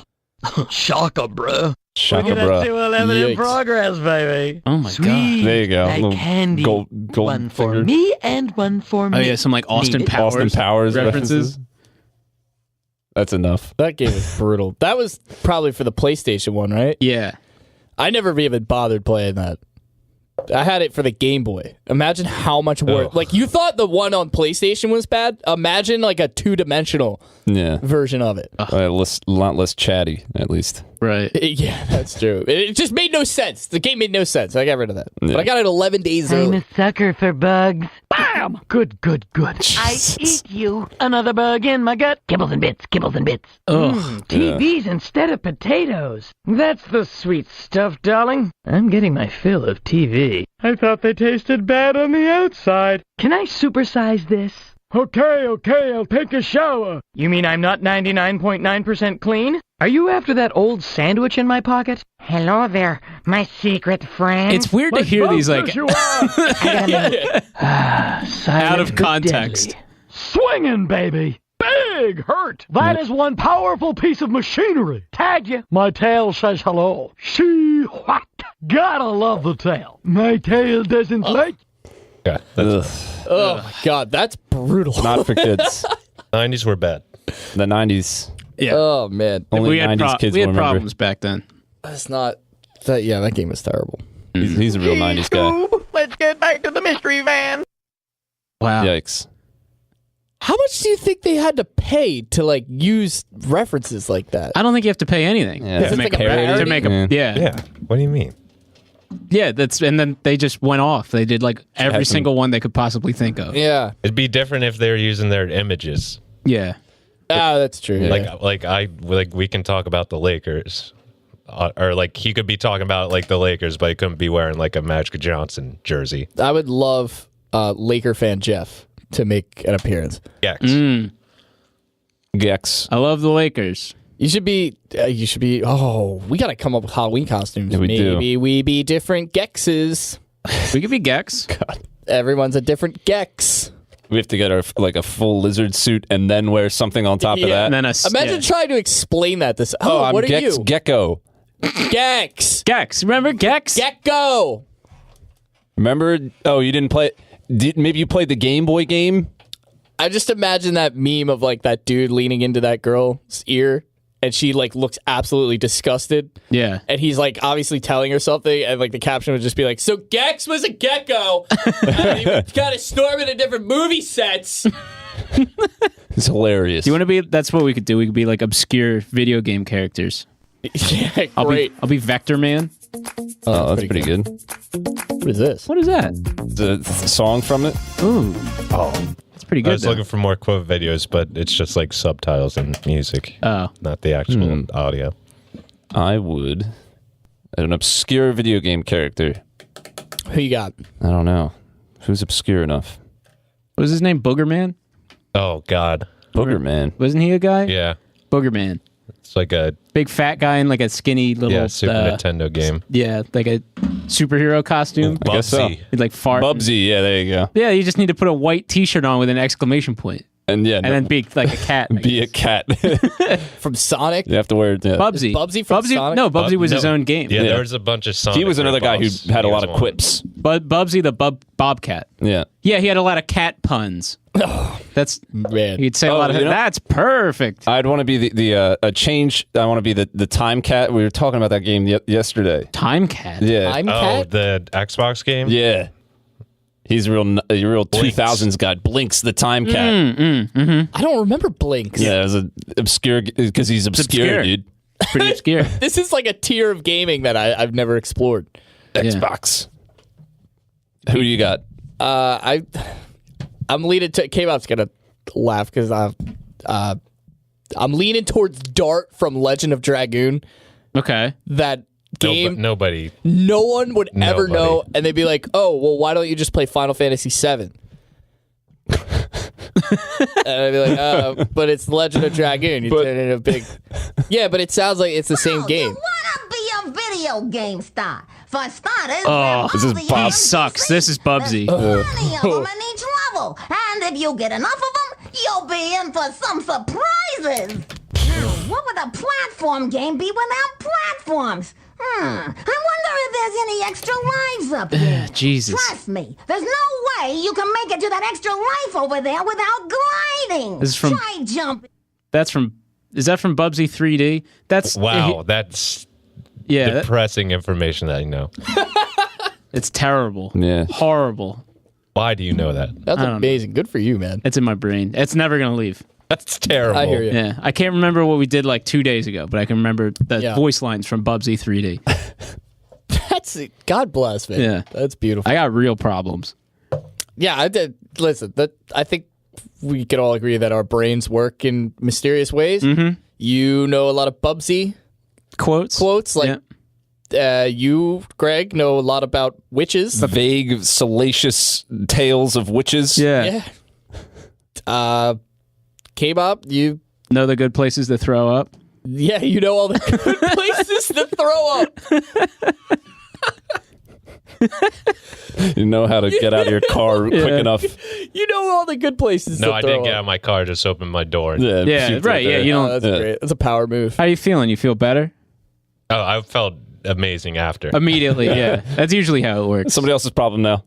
Shaka, bro. Shaka Look at that bra. 211 in Yikes. progress, baby. Oh my Sweet, God. There you go. like Little candy. gold One for finger. me and one for me. oh yeah, some like Austin Need it. Powers, Austin Powers references. That's enough. That game was brutal. That was probably for the PlayStation one, right? Yeah. I never even bothered playing that. I had it for the Game Boy. Imagine how much work. Ugh. Like, you thought the one on PlayStation was bad? Imagine, like, a 2-dimensional Yeah. version of it. A lot less chatty, at least. Right. Yeah, that's true. It just made no sense. The game made no sense. I got rid of that. But I got it 11 days early. I'm a sucker for bugs. Bam! Good. I eat you. Another bug in my gut. Kibbles and bits. TVs instead of potatoes. That's the sweet stuff, darling. I'm getting my fill of TV. I thought they tasted bad on the outside. Can I supersize this? Okay, I'll take a shower. You mean I'm not 99.9% clean? Are you after that old sandwich in my pocket? Hello there, my secret friend. It's weird to hear these like out of context. Swinging, baby. Big hurt. That is one powerful piece of machinery. Tagged you. My tail says hello. See what? Gotta love the tail. My tail doesn't like. Yeah, Oh my god, that's brutal. Not for kids. 90s were bad. The 90s. Yeah. Oh man, Only we had, 90s kids we will had remember. problems back then. that's not. That game was terrible. He's a real 90s guy. Let's get back to the mystery van. Wow. Yikes. How much do you think they had to pay to like use references like that? I don't think you have to pay anything Yeah. to Is make this like a a parody? to make a Yeah. yeah. What do you mean? Yeah, that's and then they just went off. They did like every Had some- single one they could possibly think of. Yeah. It'd be different if they were using their images. Yeah. That's true. Yeah. Like we can talk about the Lakers, or like he could be talking about like the Lakers, but he couldn't be wearing like a Magic Johnson jersey. I would love Laker fan Jeff to make an appearance. Gex. Gex. I love the Lakers. You should be. Oh, we got to come up with Halloween costumes. Yeah, we do. Maybe we be different Gexes. We could be Gex. Everyone's a different Gex. We have to get a full lizard suit and then wear something on top of that. And then Imagine trying to explain that. I'm what are Gex you? Gecko. Gex. Gex. Remember Gex? Gecko. Remember? Oh, you didn't play. Maybe you played the Game Boy game? I just imagine that meme of like that dude leaning into that girl's ear, and she like looks absolutely disgusted. Yeah. And he's like obviously telling her something, and like the caption would just be like, "So Gex was a gecko, and he was kind of storming to different movie sets." It's hilarious. Do you want to be? That's what we could do. We could be like obscure video game characters. Yeah, I'll great. be Vector Man. Oh, that's pretty good. What is this? What is that? The song from it? Ooh, Oh, it's pretty I good. was though. looking for more quote videos, but it's just like subtitles and music, Oh, not the actual audio. I would. An obscure video game character. Who you got? I don't know. Who's obscure enough? what was his name? Booger Man? Oh God, Booger Man. Wasn't he a guy? yeah, Booger Man. it's like a Big fat guy in like a skinny little Super Nintendo game. Yeah, like a superhero costume. I guess so. Bubsy. He'd like fart. Bubsy. Yeah, there you go. Yeah, you just need to put a white T-shirt on with an exclamation point, And yeah, and then be like a cat. I be a guess. cat. From Sonic? You have to wear it. Yeah. Bubsy. Is Bubsy from Sonic? No, Bubsy was his No. own game. Yeah, Yeah. there was a bunch of Sonic. He was another guy who ripoffs. had a He lot was of one. quips. But Bubsy the Bobcat. Yeah. Yeah, he had a lot of cat puns. That's Man. he'd say a Oh, lot of. you know- That's perfect. I'd want to be the a change. I want to be the time cat. We were talking about that game yesterday. Time cat. Yeah. I'm Oh, Cat? the Xbox game. Yeah. He's a real 2000s guy. Blinks the time cat. I don't remember Blinks. Yeah, it was a obscure because he's obscure, obscure. dude. Pretty obscure. This is like a tier of gaming that I've never explored. Xbox. Who do you got? I'm leaning to K-Bop's gonna laugh because I'm leaning towards Dart from Legend of Dragoon. Okay. That game Nobody. no one would ever Nobody. know, and they'd be like, "Oh, well, why don't you just play Final Fantasy VII?" And I'd be like, but it's Legend of Dragoon. You turn it into a big, yeah, but it sounds like it's the same game. You wanna be a video game star? For starters, this is Bob. He sucks. This is Bubsy. There's plenty of them in each level, and if you get enough of them, you'll be in for some surprises. Now, what would a platform game be without platforms? I wonder if there's any extra lives up there. Jesus. Trust me, there's no way you can make it to that extra life over there without gliding. This is from- Try jumping. That's from. Is that from Bubsy 3D? That's Wow, that's Yeah, that- depressing information that you know. it's terrible. Yeah. Horrible. Why do you know that? That's I don't know. amazing. Good for you, man. It's in my brain. It's never gonna leave. That's terrible. I hear you. Yeah, I can't remember what we did like 2 days ago, but I can remember the voice lines from Bubsy 3D. That's God bless, man. Yeah. That's beautiful. I got real problems. Yeah, I did. Listen, I think we could all agree that our brains work in mysterious ways. Mm-hmm. You know a lot of Bubsy Quotes, like you, Greg, know a lot about witches. Vague, salacious tales of witches. Yeah. K-Bob, you Know the good places to throw up. you know all the good places to throw up. You know how to get out of your car quick enough. You know all the good places to No, throw I didn't up. get out of my car. Just opened my door. Yeah, puke right. Yeah, there. you don't. That's great. That's a power move. How you feeling? You feel better? Oh, I felt amazing after. Immediately, yeah. That's usually how it works. Somebody else's problem now.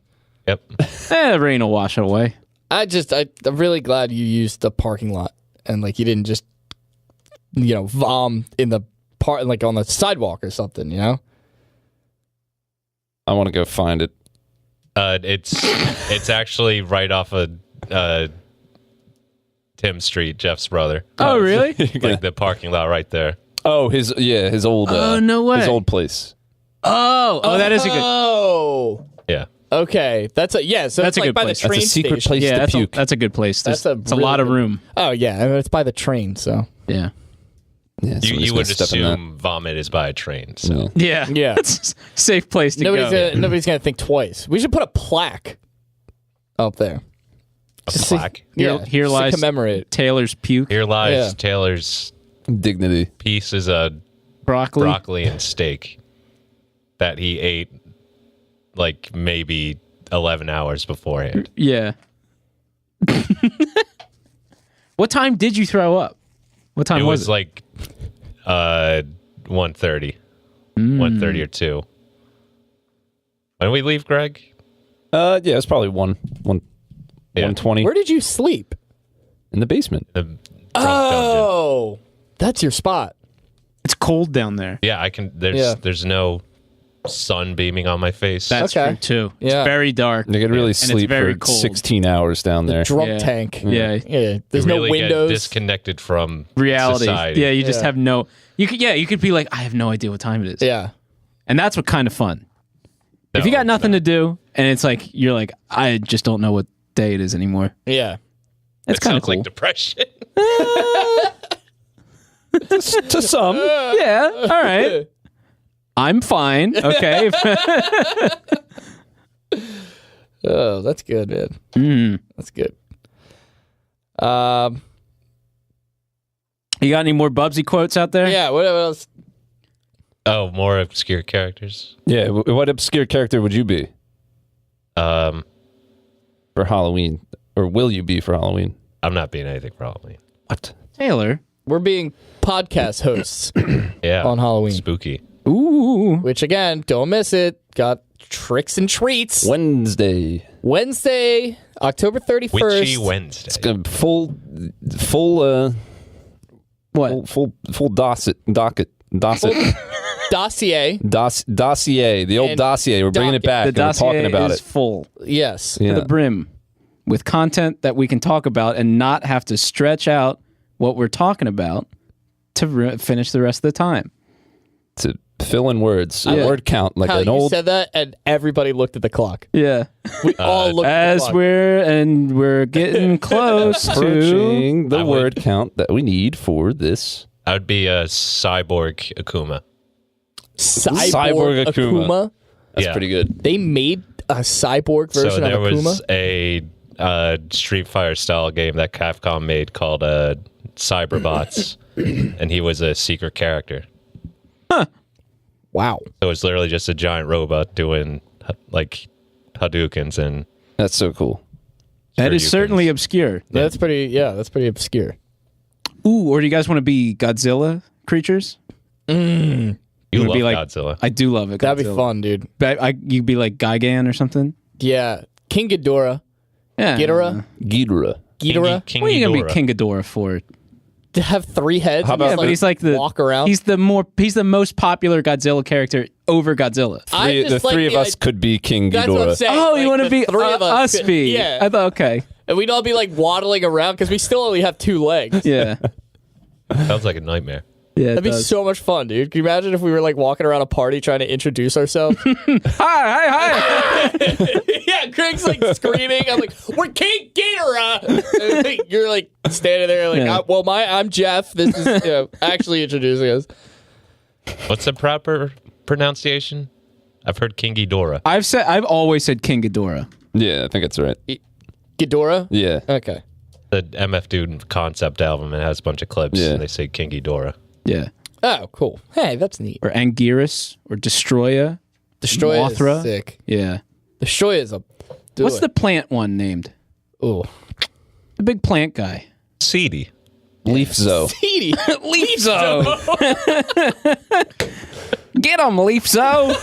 Yep. The rain will wash it away. I'm really glad you used the parking lot and like you didn't just vom in the like on the sidewalk or something, you know? I want to go find it. It's actually right off of Tim Street, Jeff's brother. Oh, really? Like the parking lot right there. Oh, his old. Oh, no way. His old place. Oh, that is a good. Oh. Yeah. Okay. That's so That's it's a like good by place. the That's a train secret station. place Yeah, to puke. that's a good place. It's a really lot of good- room. Oh yeah, and it's by the train, so. Yeah. Yeah, somebody's You gonna would step in that. assume vomit is by a train. So Yeah. Yeah. It's a safe place to Nobody's go. nobody's gonna think twice. We should put a plaque up there. a Just to- plaque. Yeah, Here just lies to commemorate. Taylor's puke. Here lies Yeah. Taylor's Dignity. piece is a broccoli and steak that he ate like maybe 11 hours beforehand. Yeah. What time did you throw up? What time It was was it? like 1:30. 1:30 or 2. When did we leave, Greg? Yeah, it's probably 120 Where did you sleep? in the basement. The drunk dungeon. Oh, that's your spot. It's cold down there. Yeah, I can Yeah. there's no sun beaming on my face. That's Okay. true too. Yeah. It's very dark. You could really it's sleep very for cold. 16 hours down there. Drunk Yeah. tank. Yeah. Yeah. There's You no really get windows. disconnected from Reality. society. Yeah, you just Yeah. have no. You could be like, I have no idea what time it is. Yeah. And that's what kind of fun. No, If you got it's nothing not. to do, and it's like you're like, I just don't know what day it is anymore. Yeah. It's It kind of sounds cool. like depression. To some. Yeah. All right. I'm fine. Okay. Oh, that's good, man. That's good. You got any more Bubsy quotes out there? Yeah. What else? Oh, more obscure characters. Yeah, what obscure character would you be Um, for Halloween? Or will you be for Halloween? I'm not being anything for Halloween. What? Taylor. We're being podcast hosts Yeah. on Halloween, Spooky. Ooh. which again, don't miss it. Got tricks and treats. Wednesday. Wednesday, October 31st. Witchy Wednesday. It's got full What? full docket. Dossier. Dossier, the old And dossier. We're bringing it back. The and we're dossier talking about is it. full Yes. Yeah. to the brim with content that we can talk about and not have to stretch out what we're talking about to finish the rest of the time. To fill in words, a Yeah. word count like How an you old. said that, and everybody looked at the clock. Yeah. We all looked at the As clock. we're getting close to Approaching the I word would- count that we need for this. I would be a cyborg Akuma. Cyborg Akuma. That's Yeah. pretty good. They made a cyborg version So there of Akuma. was a Street Fighter style game that Capcom made called Cyberbots, and he was a secret character. Wow. So it's literally just a giant robot doing like Hadoukens and Uh, That's so cool. That is Shoryukens. certainly obscure. That's pretty. Yeah, that's pretty obscure. Ooh, or do you guys want to be Godzilla creatures? You would love be like- Godzilla. I do love it. That'd be Godzilla. fun, dude. You'd be like Gigan or something. Yeah, King Ghidorah. Yeah. Ghidorah. Ghidorah. Ghidorah. King What are you gonna Ghidorah. be King Ghidorah for? To have 3 heads. How and about- just, Yeah, but he's like the walk around. He's the most popular Godzilla character over Godzilla. The three of us could be King That's what I'm Ghidorah. saying. Oh, Like, you want to the be three of us could- be? Yeah. I thought, okay. And we'd all be like waddling around because we still only have 2 legs. Yeah. Sounds like a nightmare. Yeah. That'd be so much fun, dude. Can you imagine if we were like walking around a party trying to introduce ourselves? Hi. Yeah, Craig's like screaming. I'm like, we're King Ghidorah. You're like standing there like, Yeah. I'm Jeff. This is actually introducing us. What's the proper pronunciation? I've heard King Ghidorah. I've always said King Ghidorah. Yeah, I think that's right. Ghidorah? Yeah. Okay. The MF Doom concept album, it has a bunch of clips, Yeah. and they say King Ghidorah. Yeah. Oh, cool. Hey, that's neat. Or Anguirus or Destroya. Destroy Mothra. is sick. Yeah. Destroy is a. What's the plant one named? Oh, The big plant guy. Seedy. Leafzo. Petey. Leafzo. Get him, Leafzo.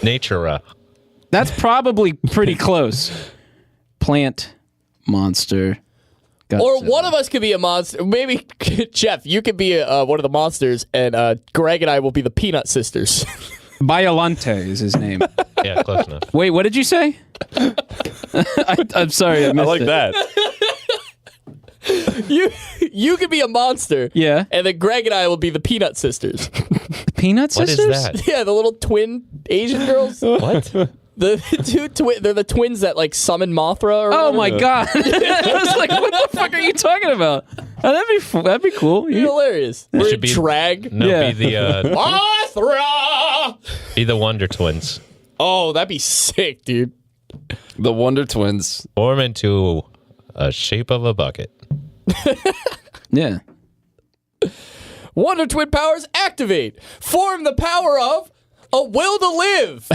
Natura. That's probably pretty close. Plant monster. Or Godzilla. one of us could be a monster. Maybe Jeff, you could be one of the monsters, and Greg and I will be the Peanut Sisters. Biolante is his name. Yeah, close enough. Wait, what did you say? I'm sorry, I missed I like it. that. you could be a monster. Yeah. And then Greg and I will be the Peanut Sisters. Peanut What is Sisters? that? Yeah, the little twin Asian girls. What? The they're the twins that like summon Mothra. Or Oh whatever. my god! I was like, "What the fuck are you talking about?" Oh, that'd be cool. You're hilarious. We're should be- drag. No, Yeah. be the Mothra. Wonder Twins. Oh, that'd be sick, dude. The Wonder Twins. Form into a shape of a bucket. Yeah. Wonder Twin powers activate. Form the power of a will to live.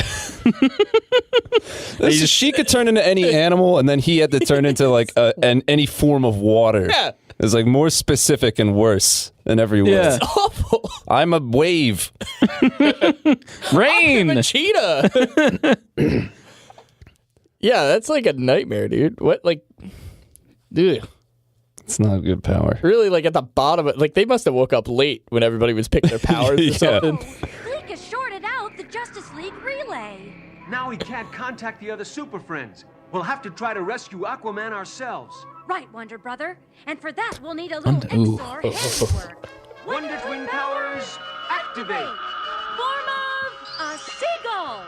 She could turn into any animal, and then he had to turn into like any form of water. Yeah. It's like more specific and worse in every way. Yeah. Awful. I'm a wave. Rain. I'm a cheetah. Yeah, that's like a nightmare, dude. What, like, dude, It's not a good power. really, like at the bottom of like they must have woke up late when everybody was picking their powers Yeah. or something. Leak has shorted out the Justice League relay. Now we can't contact the other Super Friends. We'll have to try to rescue Aquaman ourselves. Right, Wonder Brother. And for that, we'll need a little Ooh. Exor handiwork. Wonder Twin powers, activate! Form of a seagull.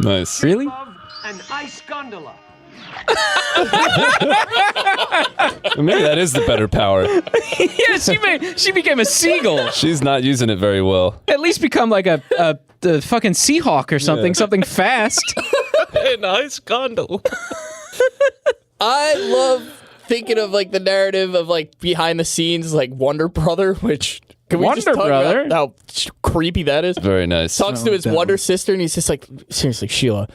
Nice. Really? Of an ice gondola. Maybe that is the better power. Yeah, she became a seagull. She's not using it very well. At least become like a fucking Seahawk or something. Something fast. An ice gondola. I love thinking of like the narrative of like behind the scenes, like Wonder Brother, which can we just Wonder talk Brother? about how creepy that is? Very nice. Talks to his that Wonder one. sister, and he's just like, seriously, Sheila,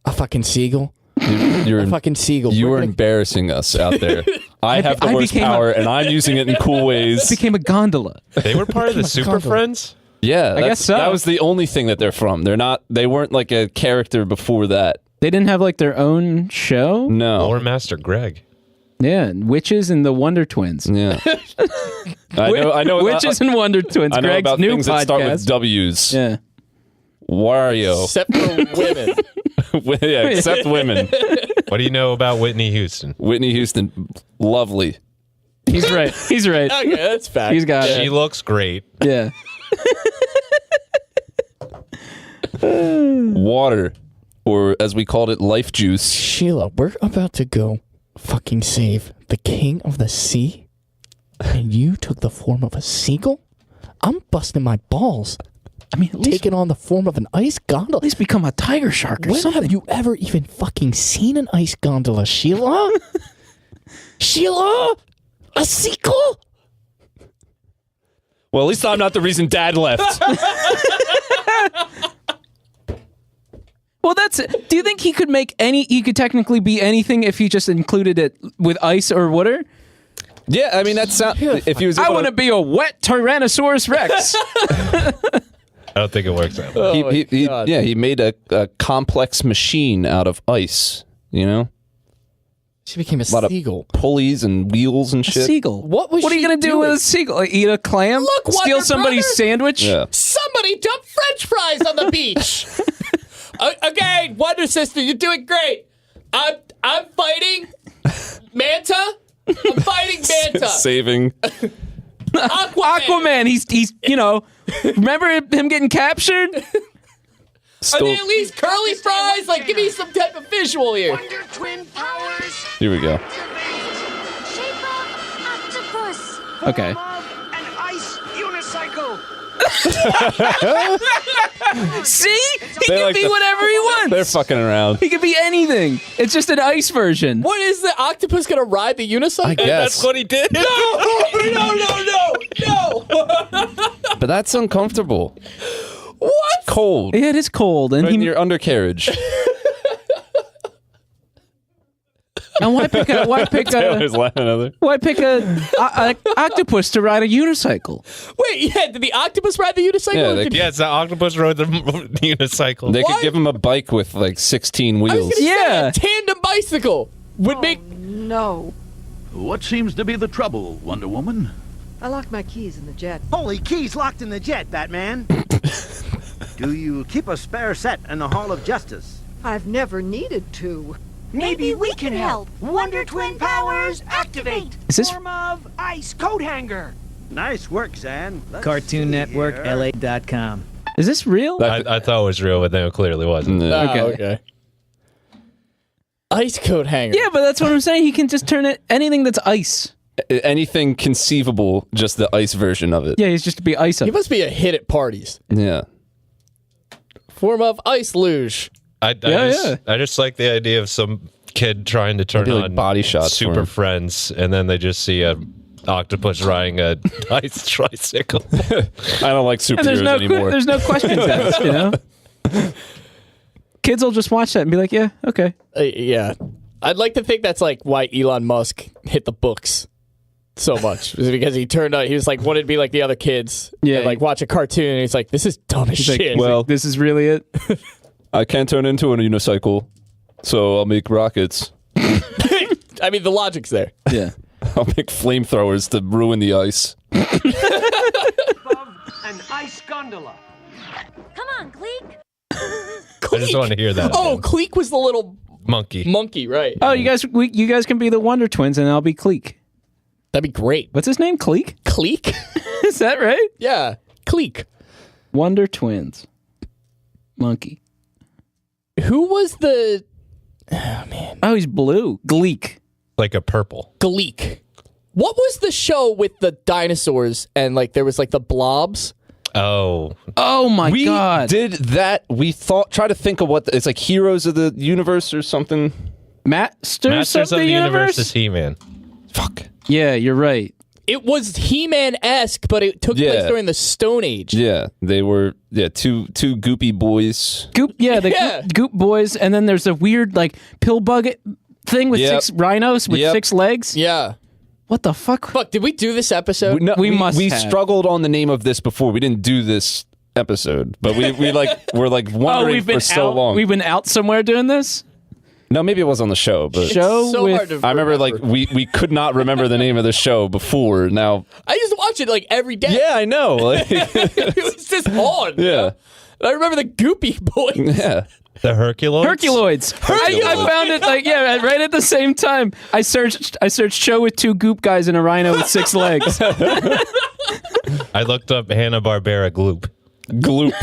a fucking seagull, You're a fucking seagull. you We're are gonna- embarrassing us out there. I have the I worst became a- power, and I'm using it in cool ways. Became a gondola. They were part of the Super gondola. Friends? Yeah, I guess so. That was the only thing that they're from. They weren't like a character before that. They didn't have like their own show. No. Or Master Greg. Yeah, Witches and the Wonder Twins. Yeah. I know. Witches and Wonder Twins. I know Greg's about new things podcast. that start with W's. Yeah. Wario. except for women. Yeah, except women. What do you know about Whitney Houston? Whitney Houston, lovely. He's right. He's right. Okay, that's fact. He's got She it. looks great. Yeah. Water, or as we called it, life juice. Sheila, we're about to go fucking save the king of the sea, and you took the form of a seagull? I'm busting my balls. I mean, at least, Taking on the form of an ice gondola. at least become a tiger shark or When something. have you ever even fucking seen an ice gondola, Sheila? Sheila? A seagull? Well, at least I'm not the reason Dad left. Well, that's it. Do you think he could make any? He could technically be anything if he just included it with ice or water. Yeah, I mean that's if he was. I able want to be a wet Tyrannosaurus Rex. I don't think it works that way. he made a complex machine out of ice. You know, She became a lot seagull. of pulleys and wheels and A shit. seagual. What was What are you she gonna do with doing? a seagull? Like, eat a clam? Look, Steal Wonder somebody's Brother. sandwich? Yeah. Somebody dump French fries on the beach. Okay, Wonder Sister, you're doing great. I'm fighting Manta. I'm fighting Manta. Saving. Aquaman. He's remember him getting captured? Are they at least curly fries? Like, give me some type of visual here. Wonder Twin powers. Here we go. Shape of octopus. Okay. An ice unicycle. See? He They're can like be the- whatever he wants. They're fucking around. He can be anything. It's just an ice version. What is the octopus gonna ride the unicycle? I guess. What he did. No. But that's uncomfortable. What? Cold. Yeah, it is cold, and Right in your undercarriage. and why pick a Taylor's laughing another. octopus to ride a unicycle? Wait, yeah, did the octopus ride the unicycle? Yeah, or they- did- Yeah, it's the octopus rode the unicycle. They What? could give him a bike with like 16 I was wheels. gonna say Yeah. a tandem bicycle would make. No. What seems to be the trouble, Wonder Woman? I locked my keys in the jet. Holy keys locked in the jet, Batman. Do you keep a spare set in the Hall of Justice? I've never needed to. Maybe we can help. Wonder Twin powers activate. Is this Form of ice coat hanger. Nice work, Zan. Let's Cartoon see Network, here. LA.com. is this real? I thought it was real, but then it clearly wasn't. Yeah. Ah, Okay. okay. Ice coat hanger. Yeah, but that's what I'm saying. He can just turn it anything that's ice. Anything conceivable, just the ice version of it. Yeah, he's just to be ice up. He must be a hit at parties. Yeah. Form of ice luge. I just like the idea of some kid trying to turn Maybe, like, on body shots for Super him. Friends, and then they just see a octopus riding a ice tricycle. I don't like And there's superheroes no anymore. there's no questions asked. Kids will just watch that and be like, yeah, okay. Yeah. I'd like to think that's like why Elon Musk hit the books so much. Is because he turned out, he was like, wanted to be like the other kids. Yeah. And like watch a cartoon and he's like, this is dumb as He's like, shit. well- this is really it. I can't turn into a unicycle, so I'll make rockets. I mean, the logic's there. Yeah. I'll make flamethrowers to ruin the ice. Above an ice gondola. Come on, Gleek. I just want to hear that. Oh, again. Cleek was the little Monkey. monkey, right? Oh, you guys can be the Wonder Twins, and I'll be Cleek. That'd be great. What's his name? Cleek? Cleek? Is that right? Yeah. Cleek. Wonder Twins. Monkey. Who was the Oh, he's blue. Gleek. Like a purple. Gleek? What was the show with the dinosaurs and like there was like the blobs? Oh. Oh my We god. did that. We try to think of what it's like, Heroes of the Universe or something. Masters of the Universe is He-Man. Fuck. Yeah, you're right. It was He-Man-esque, but it took place Yeah. during the Stone Age. Yeah, they were two goopy boys. Goop, yeah, the Yeah. Goop boys, and then there's a weird like pill bug thing with Yep. 6 rhinos with Yep. 6 legs. Yeah. What the fuck? Fuck, did we do this episode? We must We have. struggled on the name of this before. We didn't do this episode, but we're like wondering for so out. long. We've been out somewhere doing this. No, maybe it was on the show, but Show so with hard to I remember like we could not remember the name of the show before. Now, I used to watch it like every day. yeah, I know. Like, It was just on. yeah, I remember the Goopy Boys. yeah. The Herculoids? Herculoids. I found it like right at the same time. I searched show with 2 goop guys and a rhino with 6 legs. I looked up Hanna-Barbera Gloop. Gloop,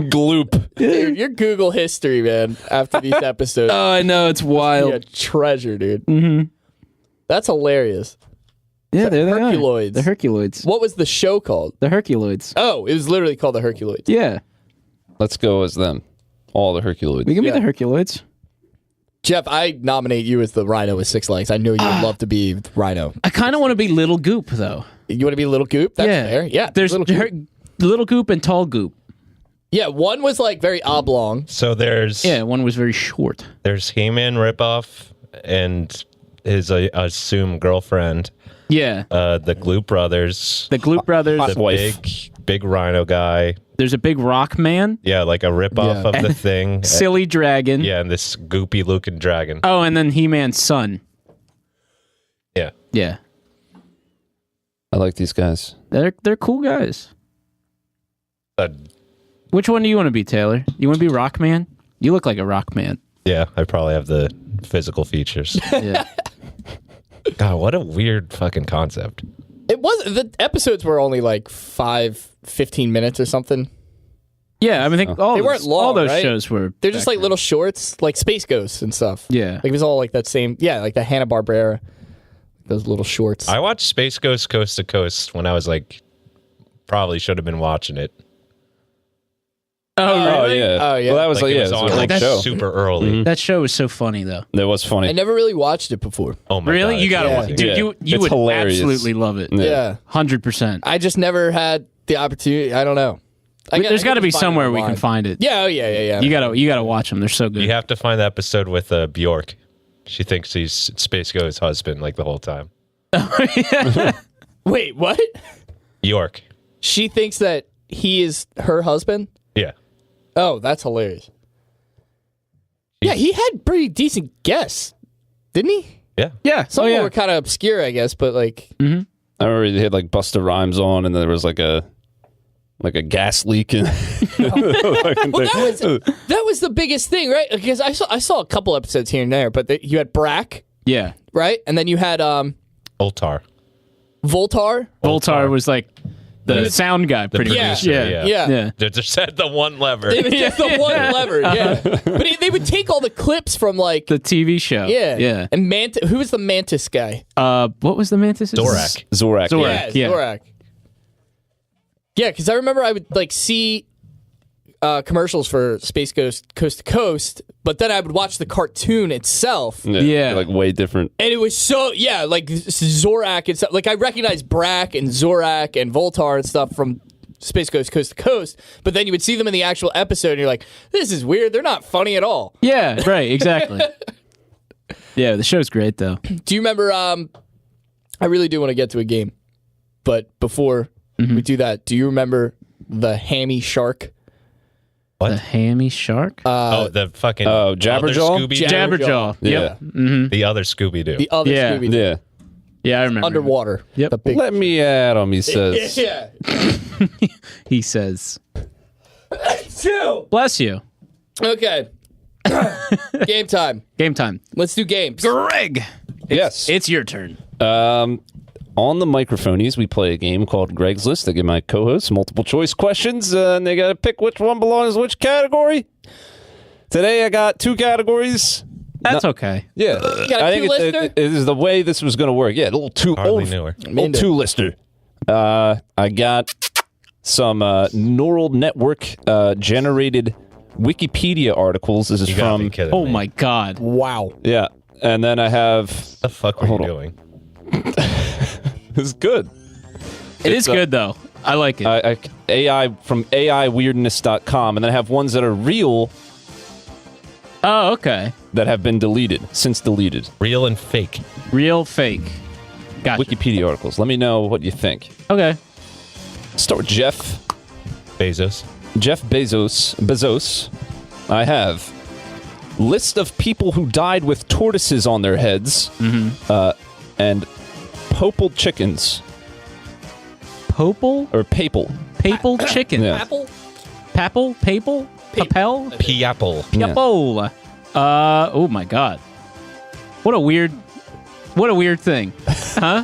gloop. Dude, your Google history, man, after these episodes. Oh, I know it's wild. Yeah, treasure, dude. Mm-hmm. That's hilarious. Yeah, they're the Herculoids. The Herculoids. What was the show called? The Herculoids. Oh, it was literally called the Herculoids. Yeah, Let's go as them. All the Herculoids. we can Yeah. be the Herculoids. Jeff, I nominate you as the rhino with 6 legs. I know you would love to be Rhino. I kind of want to be Little Goop though. You want to be Little Goop? That's yeah, fair. Yeah, There's Little Goop. Little Goop and Tall Goop. Yeah, one was like very oblong. So there's Yeah, one was very short. there's He-Man ripoff and his assumed girlfriend. Yeah, The Gloop brothers. the Gloop brothers. The wife. big big rhino guy. There's a big rock man. Yeah, like a ripoff of the Thing. Silly dragon. Yeah, and this goopy looking dragon. Oh, and then He-Man's son. Yeah. Yeah. I like these guys. They're cool guys. Uh, Which one do you want to be, Taylor? You want to be Rockman? You look like a Rockman. Yeah, I probably have the physical features. Yeah. God, what a weird fucking concept. It was the episodes were only like 15 minutes or something. Yeah, I mean, they weren't long. All those right? shows were. They're just like little shorts, like Space Ghosts and stuff. Yeah. Like it was all like that same. Yeah, like the Hanna-Barbera. Those little shorts. I watched Space Ghost Coast to Coast when I was like, probably should have been watching it. Oh, really? Yeah. Oh, yeah. Well, that was Like, like, it was on a like show. super early. That show was so funny, though. That was funny. I never really watched it before. Oh my Really? God, You gotta it's watch, amazing. dude. Yeah. You It's would hilarious. absolutely love it. Yeah. 100%. I just never had the opportunity. I don't know. There's got to be just find it somewhere we online. can find it. Yeah. Oh, yeah. You gotta watch them. They're so good. You have to find the episode with Bjork. She thinks he's Space Ghost's husband like the whole time. Wait, what? Bjork. She thinks that he is her husband? Yeah. Oh, that's hilarious. Yeah, he had pretty decent guests, didn't he? Yeah. Yeah. Some of them were kind of obscure, I guess, but like. I remember they had like Busta Rhymes on, and then there was like a gas leak. Well, that was the biggest thing, right? Because I saw a couple episodes here and there, but you had Brack, Yeah. right? And then you had Voltar. Voltar was like the sound guy, The pretty producer, much. yeah. They just had the one lever. It was just the one lever, yeah. But they would take all the clips from like The TV show. yeah, Yeah. And who was the Mantis guy? What was the Mantis? Zorak. Zorak. Zorak. Yeah, Yeah. Zorak. Yeah, because I remember I would like see commercials for Space Ghost Coast to Coast, but then I would watch the cartoon itself. Yeah. Like way different. And it was so, like Zorak and stuff. Like I recognized Brack and Zorak and Voltar and stuff from Space Ghost Coast to Coast, but then you would see them in the actual episode and you're like, this is weird. They're not funny at all. Yeah, right, exactly. Yeah, the show's great, though. Do you remember, I really do want to get to a game, but before we do that, do you remember the Hammy Shark? What? The Hammy Shark? The fucking Jabberjaw? other Scooby-Doo? Jabberjaw. Yeah. Yep. The other Scooby-Doo. The other Yeah. Scooby-Doo. Yeah. Yeah, I remember. Underwater. Yep. The big Let me at him, he says. yeah. He says. Two. Bless you. Okay. Game time. Game time. Let's do games. Greg. Yes. It's your turn. On the Microphonies, we play a game called Greg's List. I give my co-hosts multiple choice questions, and they got to pick which one belongs in which category. Today, I got two categories. That's okay. Yeah, got a I think two-lister? it is the way this was going to work. Yeah, a little Hardly knew her. old two-lister. I got some neural network generated Wikipedia articles. This is You gotta be from kidding Oh me. my God. Wow. yeah, and then I have What the fuck were Hold you on. doing? this is good. It is good, though. I like it. AI from AIweirdness.com, and then I have ones that are real Oh, okay. that have been since deleted. Real and fake. Real, fake. Gotcha. Wikipedia articles. Let me know what you think. Okay. Start with Jeff Bezos. Bezos. I have list of people who died with tortoises on their heads, and popal chickens Popal? or papal. Papal chicken. Yeah. Apple? Papal? Papal? Papel? Piapple. Yeah. Papal. Oh my God. What a weird thing. Huh?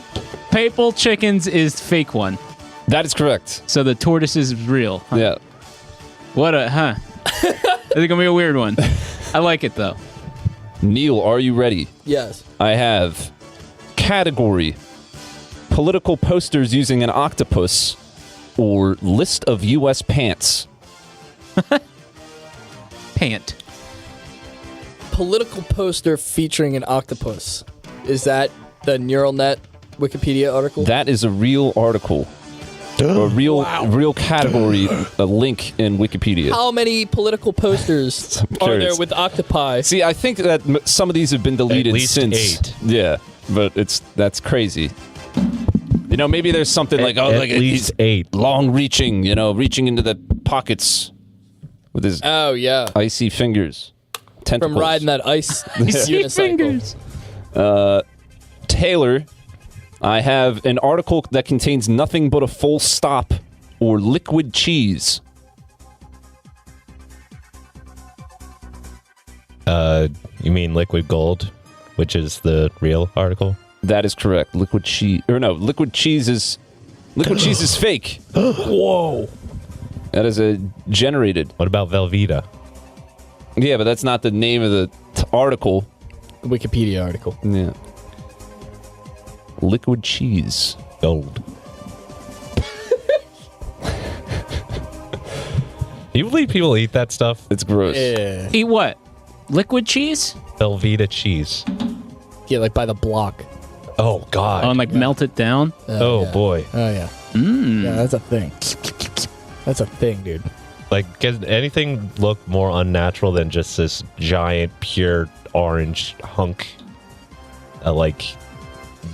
Papal chickens is fake one. That is correct. So the tortoise is real. Huh? Yeah. What a, huh? It's gonna be a weird one. I like it though. Neil, are you ready? Yes. I have category political posters using an octopus or list of U.S. pants. Pant. Political poster featuring an octopus. Is that the neural net Wikipedia article? That is a real article. A real category, a link in Wikipedia. How many political posters are there curious. with octopi? See, I think that some of these have been deleted least since. 8. Yeah, but that's crazy. maybe there's something like at like least he's 8. long-reaching, reaching into the pockets with his icy fingers. Tentacles. From riding that ice unicycle. Fingers. Taylor, I have an article that contains nothing but a full stop or liquid cheese. You mean liquid gold, which is the real article? That is correct. Liquid cheese. Or no, liquid cheese is fake. Whoa. That is a generated. What about Velveeta? Yeah, but that's not the name of the article. The Wikipedia article. Yeah. Liquid cheese. Gold. You believe people eat that stuff? It's gross. Yeah. Eat what? Liquid cheese? Velveeta cheese. Yeah, like by the block. Oh, God. Oh, and like melt it down? Oh, boy. Oh, yeah. Yeah, that's a thing. That's a thing, dude. Like, can anything look more unnatural than just this giant, pure orange hunk? Like,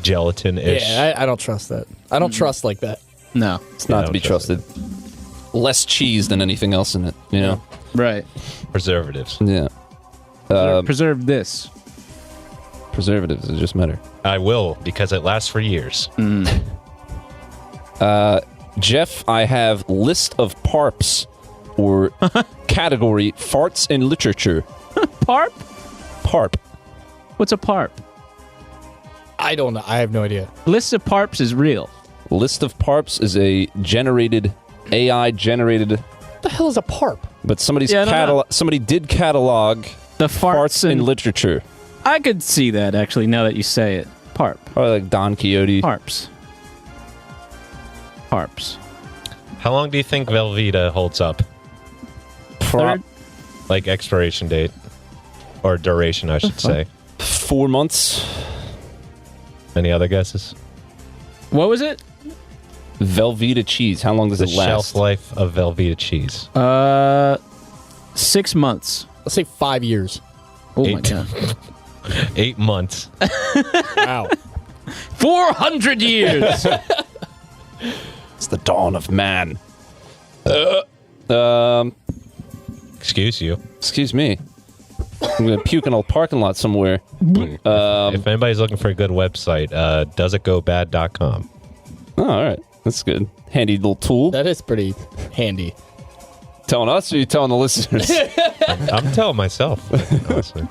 gelatin-ish? Yeah, I don't trust that. I don't trust like that. No. It's not to be trusted. Less cheese than anything else in it, Right. Preservatives. Yeah. Preserve this. Preservatives, it just matter. I will, because it lasts for years. Jeff, I have list of parps or category farts in literature. Parp? Parp. What's a parp? I don't know. I have no idea. List of parps is real. List of parps is a generated, AI generated. What the hell is a parp? But somebody did catalog the farts in literature. I could see that actually. Now that you say it, parp. Or like Don Quixote. Parps. Parps. How long do you think Velveeta holds up? Like expiration date. Or duration, I should say. 4 months. Any other guesses? What was it? Velveeta cheese. How long does it last? Shelf life of Velveeta cheese. 6 months. Let's say 5 years. Oh my god. 8 months. Wow. 400 years. It's the dawn of man. Excuse you. Excuse me. I'm going to puke in a parking lot somewhere. If anybody's looking for a good website, doesitgobad.com. Oh, all right. That's good. Handy little tool. That is pretty handy. Telling us or are you telling the listeners? I'm telling myself. Honestly.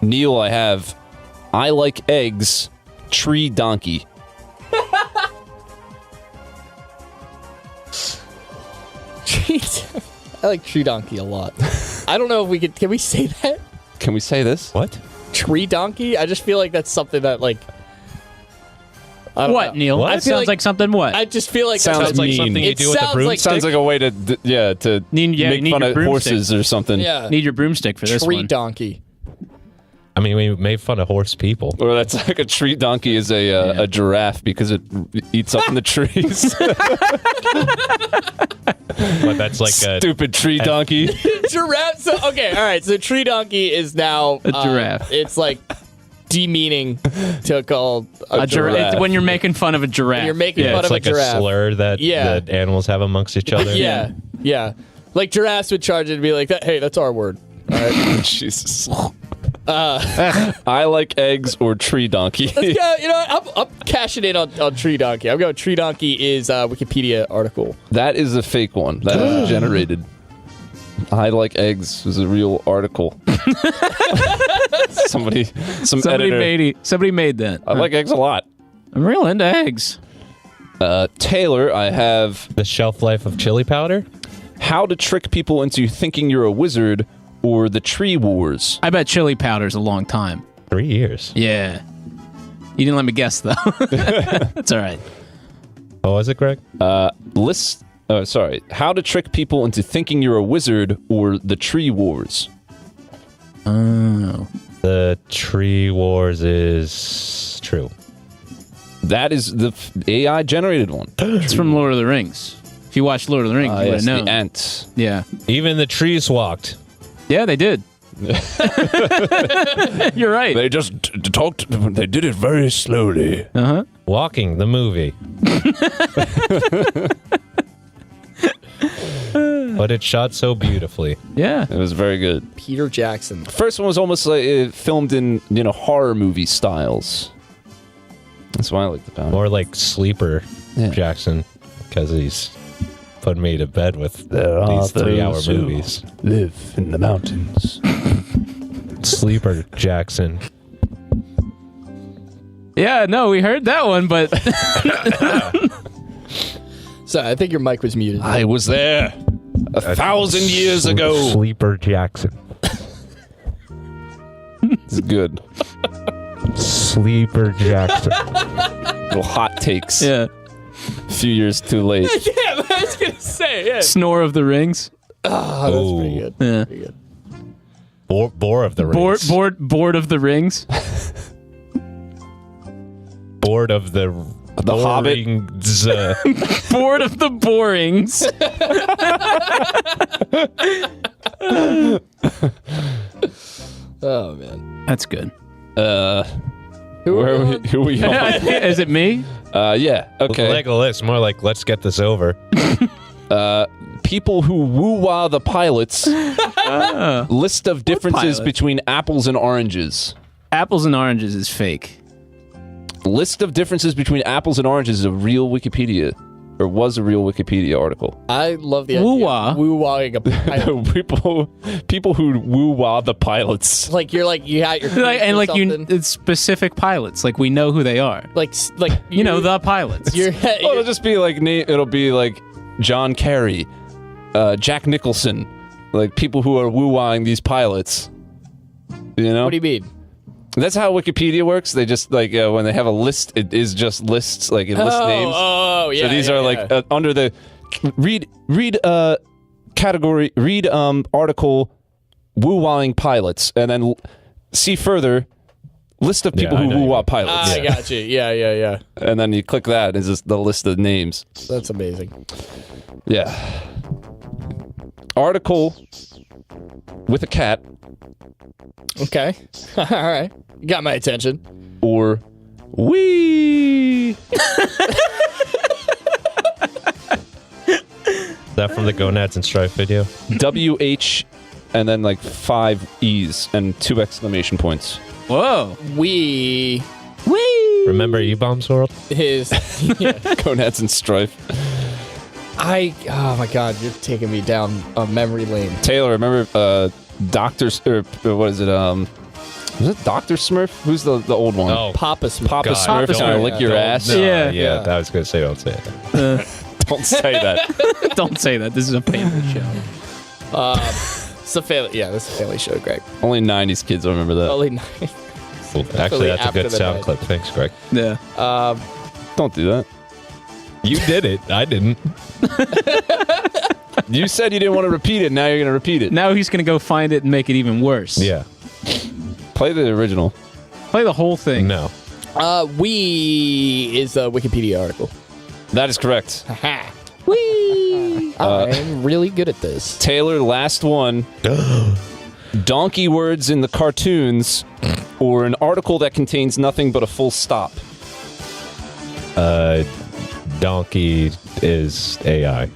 Neil, I like eggs, tree donkey. I like tree donkey a lot. I don't know if can we say that? Can we say this? What? Tree donkey? I just feel like that's something that I don't know. Neil? What? I sounds like something what? I just feel like Sounds like mean. something you It do with a sounds broomstick. Sounds like a way to you make need fun your of broomstick. horses or something. Yeah. Need your broomstick for this Tree one. donkey. I mean, we made fun of horse people. Or that's like a tree donkey is a giraffe because it eats up in the trees. But that's like a Stupid tree donkey. Giraffe. So, okay, all right. So tree donkey is now A giraffe. It's like demeaning to call a giraffe. When you're making fun of a giraffe. You're making fun it's of like a giraffe. slur that the animals have amongst each other. Yeah. Like giraffes would charge it to be like, hey, that's our word. All right. Jesus. I like eggs or tree donkey. Let's go. You know what? I'm cashing in on tree donkey. I'm going tree donkey is a Wikipedia article. That is a fake one. That is generated. I like eggs is a real article. Somebody editor. Somebody made that. I like eggs a lot. I'm real into eggs. Taylor, I have The shelf life of chili powder? how to trick people into thinking you're a wizard or the tree wars. I bet chili powder's a long time. 3 years. Yeah. You didn't let me guess, though. That's all right. What was it, Greg? How to trick people into thinking you're a wizard or the tree wars. Oh. The tree wars is true. That is the AI generated one. It's from Lord of the Rings. If you watched Lord of the Rings, you would have known. The ant. Yeah. Even the trees walked. Yeah, they did. You're right. They just talked. They did it very slowly. Walking, the movie. But it's shot so beautifully. Yeah. It was very good. Peter Jackson. The first one was almost like filmed in horror movie styles. That's why I liked the pound. More like Sleeper Jackson, because he's putting me to bed with these 3-hour movies. Live in the mountains. Sleeper Jackson. Yeah, no, we heard that one, but Sorry, I think your mic was muted. I was there 1,000 years ago. Sleeper Jackson. It's good. Sleeper Jackson. Little hot takes. yeah. A few years too late. Yeah, I was gonna say. Yeah. Snore of the Rings. Oh, that's pretty good. Yeah. Pretty good. Boar of the Rings. Board of the Rings. Board of the Hobbit. Board of the Borings. Oh man. That's good. Who are we? Who are we on? Is it me? Yeah. Okay. Legolas, more like let's get this over. People who woo-wah the pilots. List of differences pilot? between apples and oranges. Apples and oranges is fake. List of differences between apples and oranges is a real Wikipedia, or was a real Wikipedia article. I love the idea. Woo-wah? Of woo-wahing a pilot. people who woo-wah the pilots. Like you're like you got your And like it's specific pilots. Like we know who they are. like You know the pilots. you're, Oh, it'll just be like it'll be like John Kerry, Jack Nicholson, like people who are woo-wahing these pilots. You know? What do you mean? That's how Wikipedia works. They just like when they have a list, it is just lists, like it lists names. Oh, yeah. So these yeah, are yeah. like under the read category, read article woo-wahing pilots, and then see further list of people who woo-wah pilots. I got you. Yeah. And then you click that, it's just the list of names. That's amazing. Yeah. Article with a cat Okay. All right. You got my attention. or wee. Is that from the Gonads and Strife video? WH and then like 5 E's and 2 exclamation points. Whoa. We Remember E-Bombs World? his. Gonads and Strife. Oh my God, you're taking me down a memory lane. Taylor, remember Doctor's or what is it? Was it Dr. Smurf? Who's the old one? Oh, Papa Smurf. Papa God, Smurf is gonna lick your ass. No, Yeah. yeah, I was going to say don't say it. Don't say that. Don't say that. This is a family show. It's a family. Yeah, this is a family show, Greg. Only 90s kids will remember that. Only nine. Well, actually, that's a after good the sound night. clip. Thanks, Greg. Yeah. Don't do that. You did it. I didn't. You said you didn't want to repeat it. Now you're gonna repeat it. Now he's gonna go find it and make it even worse. Yeah. Play the original. Play the whole thing. No. We is a Wikipedia article. That is correct. Ha. Wee. I'm really good at this. Taylor, last one. Donkey words in the cartoons, or an article that contains nothing but a full stop. Donkey is AI.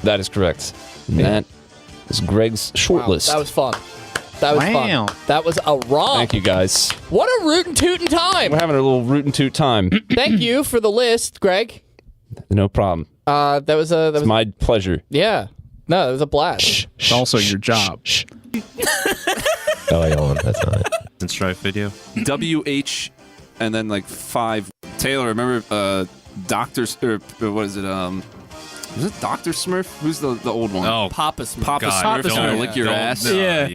That is correct. That is Greg's short Wow, list. that was fun. That was Wow. fun. That was a romp. Thank you, guys. What a rootin' tootin' time. We're having a little root and toot time. Thank you for the list, Greg. No problem. That was It's my pleasure. yeah. No, that was a blast. It's also your job. Oh, Ellen, that's not it. And Strife video. WH and then like 5. Taylor, remember Doctor's or what is it? Was it Dr. Smurf? Who's the old one? Oh, Papa Smurf. Papa God, Smurf. Can I don't- lick your don't- ass? no, Yeah.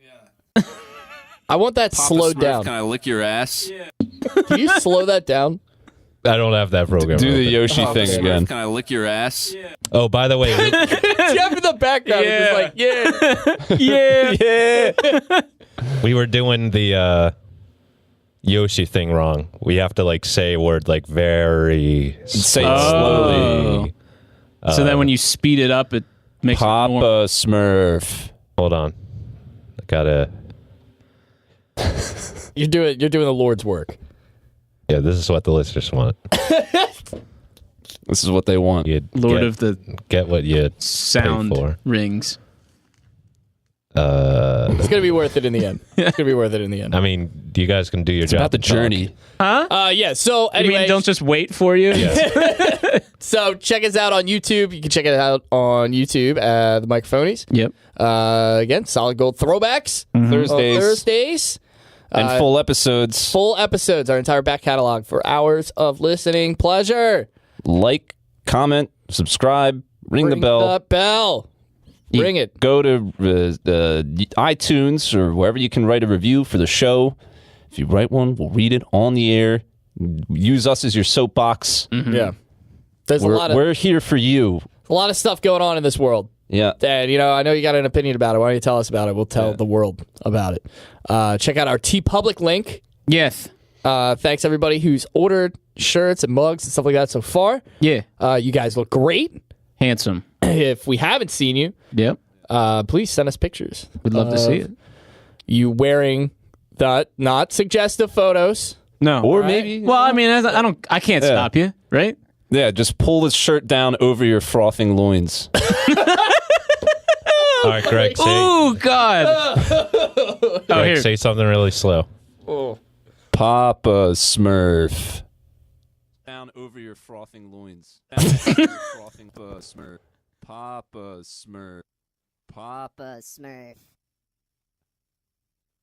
I want that Papa slowed Smurf, down. Can I lick your ass? Can you slow that down? I don't have that program. Do the open. Yoshi Papa thing Smurf, again. Can I lick your ass? Oh, by the way, Jeff in the background is just like, Yeah. Yeah. we were doing the Yoshi thing wrong. We have to like say a word like very Say it slowly. So then when you speed it up, it makes Papa it more. Smurf. Hold on. I gotta. You're doing the Lord's work. Yeah, this is what the listeners want. This is what they want. Lord of the get what you sound pay for. rings. It's gonna be worth it in the end. It's gonna be worth it in the end. I mean, you guys can do your It's job. about the and talk. journey. Huh? Yeah. So You anyway, mean don't just wait for you? so check us out on YouTube. You can check it out on YouTube at the Microphonies. Yep. Again, Solid Gold throwbacks Thursdays. on Thursdays. And full episodes. Full episodes. Our entire back catalog for hours of listening pleasure. Like, comment, subscribe, ring the bell. Ring it. Go to iTunes or wherever you can write a review for the show. If you write one, we'll read it on the air. Use us as your soapbox. Yeah. There's We're here for you. a lot of stuff going on in this world. Yeah. And, I know you got an opinion about it. Why don't you tell us about it? We'll tell the world about it. Check out our TeePublic link. Yes. Thanks, everybody who's ordered shirts and mugs and stuff like that so far. Yeah. You guys look great. Handsome. If we haven't seen you, Yep. please send us pictures. We'd love to see it. You wearing the not suggestive photos. No. Or maybe. Well, I mean, I can't stop you, right? Yeah, just pull the shirt down over your frothing loins. All right, Greg, say, Oh God. Greg, here. say something really slow. Papa Smurf. Down over your frothing loins. Down over your frothing Smurf. Papa Smurf. Papa Smurf.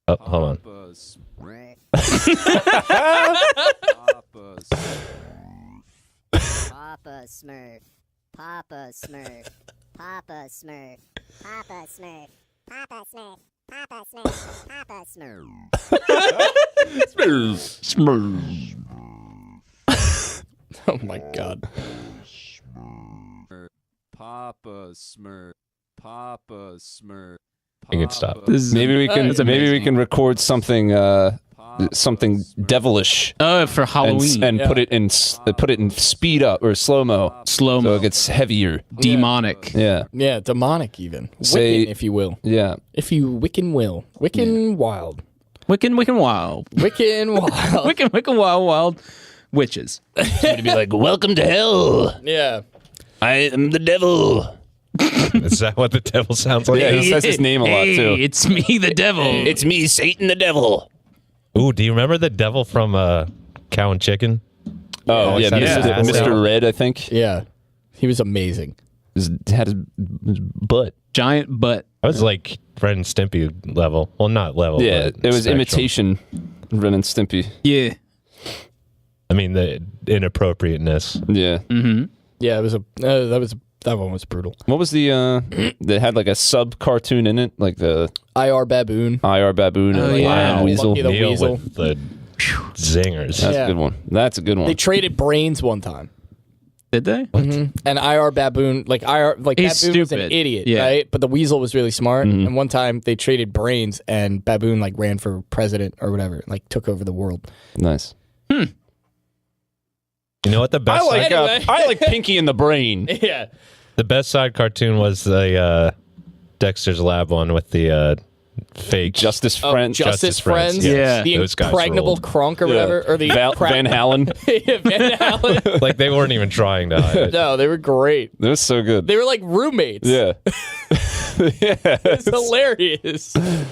Oh, hold on. Papa Smurf. Papa Smurf. Papa Smurf. Papa Smurf. Papa Smurf. Papa Smurf. Papa Smurf. Papa Smurf. Smurf. Oh my God. Papa Smurf. Papa Smurf. You can stop. Maybe we can record something devilish For Halloween. and put it in speed up or slow mo so it gets heavier. Demonic. Yeah. Yeah, demonic even. Say- Wiccan, if you will. Yeah. If you Wiccan will. Wiccan wild. Wiccan wild. Wiccan wild. Wiccan wild witches. Somebody be like, "Welcome to hell. Yeah. I am the devil." Is that what the devil sounds like? Yeah, he says his name a lot too. It's me, the devil. It's me, Satan the devil. Ooh, do you remember the devil from Cow and Chicken? Oh yeah, Yeah. Mr. Red, I think. Yeah. He was amazing. Had his butt. Giant butt. I was like Ren and Stimpy level. Well, not level. Yeah, but it was spectrum. imitation. Ren and Stimpy. Yeah. I mean, the inappropriateness. Yeah. Mm-hmm. Yeah, it was that one was brutal. What was the that had like a sub cartoon in it, like the IR Baboon. IR Baboon or like yeah. Lion Weasel? Lucky the Neil Weasel. with the zingers. That's Yeah. a good one. That's a good one. They traded brains one time. Did they? And IR Baboon, He's Baboon was an stupid. idiot, Yeah. right? But the Weasel was really smart. And one time they traded brains, and Baboon ran for president or whatever, took over the world. Nice. You know what the best? I like Pinky in the Brain. Yeah. The best side cartoon was the Dexter's Lab one with the fake Justice Friends. Justice Friends. Yeah. The those guys impregnable ruled. Crunk or whatever. Or the Van Halen. Van Halen. Like they weren't even trying to hide it. No, they were great. That was so good. They were like roommates. Yeah. It's hilarious. That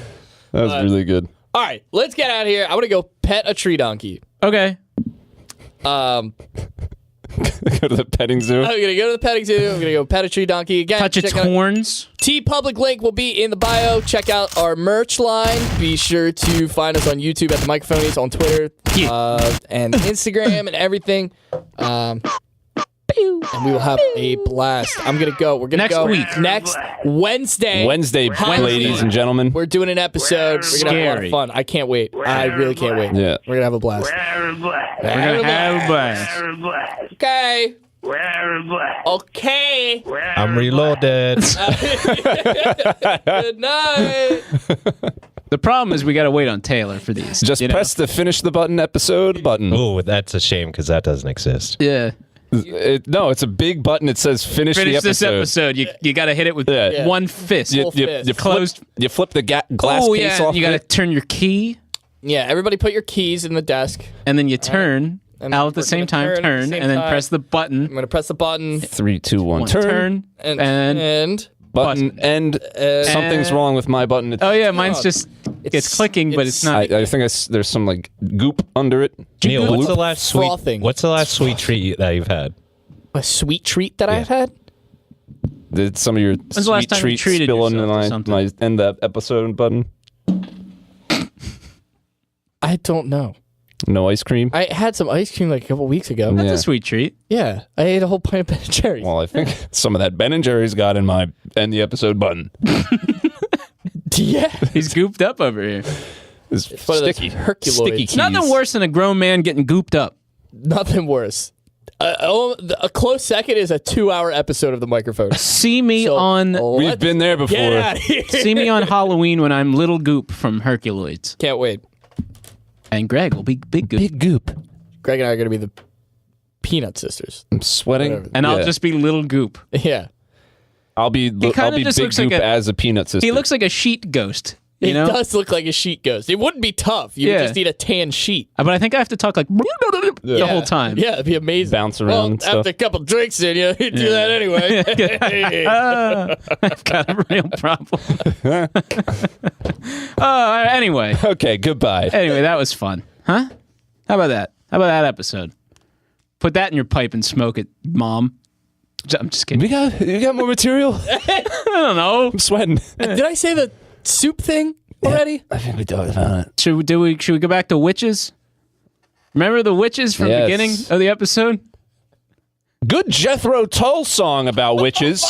was really good. All right, let's get out of here. I want to go pet a tree donkey. Okay. Go to the petting zoo. I'm going to go to the petting zoo. I'm going to go pet a tree donkey. Again, Touch its check out- horns. TeePublic link will be in the bio. Check out our merch line. Be sure to find us on YouTube at the Microphonies, on Twitter and Instagram and everything. And we will have a blast. I'm going to go. We're going to Next go week. next Wednesday. Wednesday, ladies and gentlemen. We're doing an episode. We're going to have a lot of Scary. fun. I can't wait. I really can't wait. Yeah. We're going to have a blast. We're gonna have a blast. Okay. Okay. I'm reloaded. Good night. The problem is we gotta wait on Taylor for these. Just press the finish the button episode button. Oh, that's a shame because that doesn't exist. Yeah. No, it's a big button. It says finish the Finish episode. this episode. You gotta hit it with one fist. Full fist. You flip the glass Oh case yeah. off You gotta it. turn your key. Yeah, everybody put your keys in the desk. And then you turn. And Al at the we're same gonna time, turn at the turn, same and then time. press the button. I'm going to press the button. 3, 2, 1, turn. And Button. And something's wrong with my button. Oh, yeah, mine's just... It's clicking, but it's not... I think there's some like goop under it. Neil, Goop? what's the last sweet treat that you've had? A sweet treat that I've had? Did some of your the last sweet time you treats treated spill into yourself or my something? end that episode button? I don't know. No ice cream? I had some ice cream like a couple weeks ago. That's a sweet treat. Yeah, I ate a whole pint of Ben & Jerry's. Well, I think some of that Ben & Jerry's got in my end the episode button. Yeah. He's gooped up over here. It's one of those sticky. Herculoids. Sticky keys. Nothing worse than a grown man getting gooped up. Nothing worse. A close second is a 2-hour episode of the microphone. See me on... We've been there before. Get out of here. See me on Halloween when I'm Little Goop from Herculoids. Can't wait. And Greg will be Big Goop. Big Goop. Greg and I are going to be the Peanut Sisters. I'm sweating. Whatever. And I'll just be Little Goop. Yeah. I'll be Big Goop as a peanut sister. He looks like a sheet ghost. It You know? does look like a sheet ghost. It wouldn't be tough. You would just need a tan sheet. But I think I have to talk like the whole time. Yeah, it'd be amazing. Bounce around well, and stuff. after a couple drinks in you do that anyway. I've got a real problem. Anyway. Okay, goodbye. Anyway, that was fun. Huh? How about that? How about that episode? Put that in your pipe and smoke it, Mom. I'm just kidding. You got more material? I don't know. I'm sweating. Did I say the soup thing already? I think we talked about it. Should we go back to witches? Remember the witches from the beginning of the episode? Good Jethro Tull song about witches.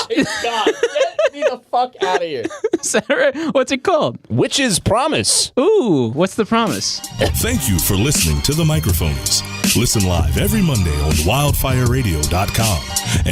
God, get me the fuck out of here. Is that right? What's it called? Witches Promise. Ooh, what's the promise? Thank you for listening to the Microphonies. Listen live every Monday on wildfireradio.com. And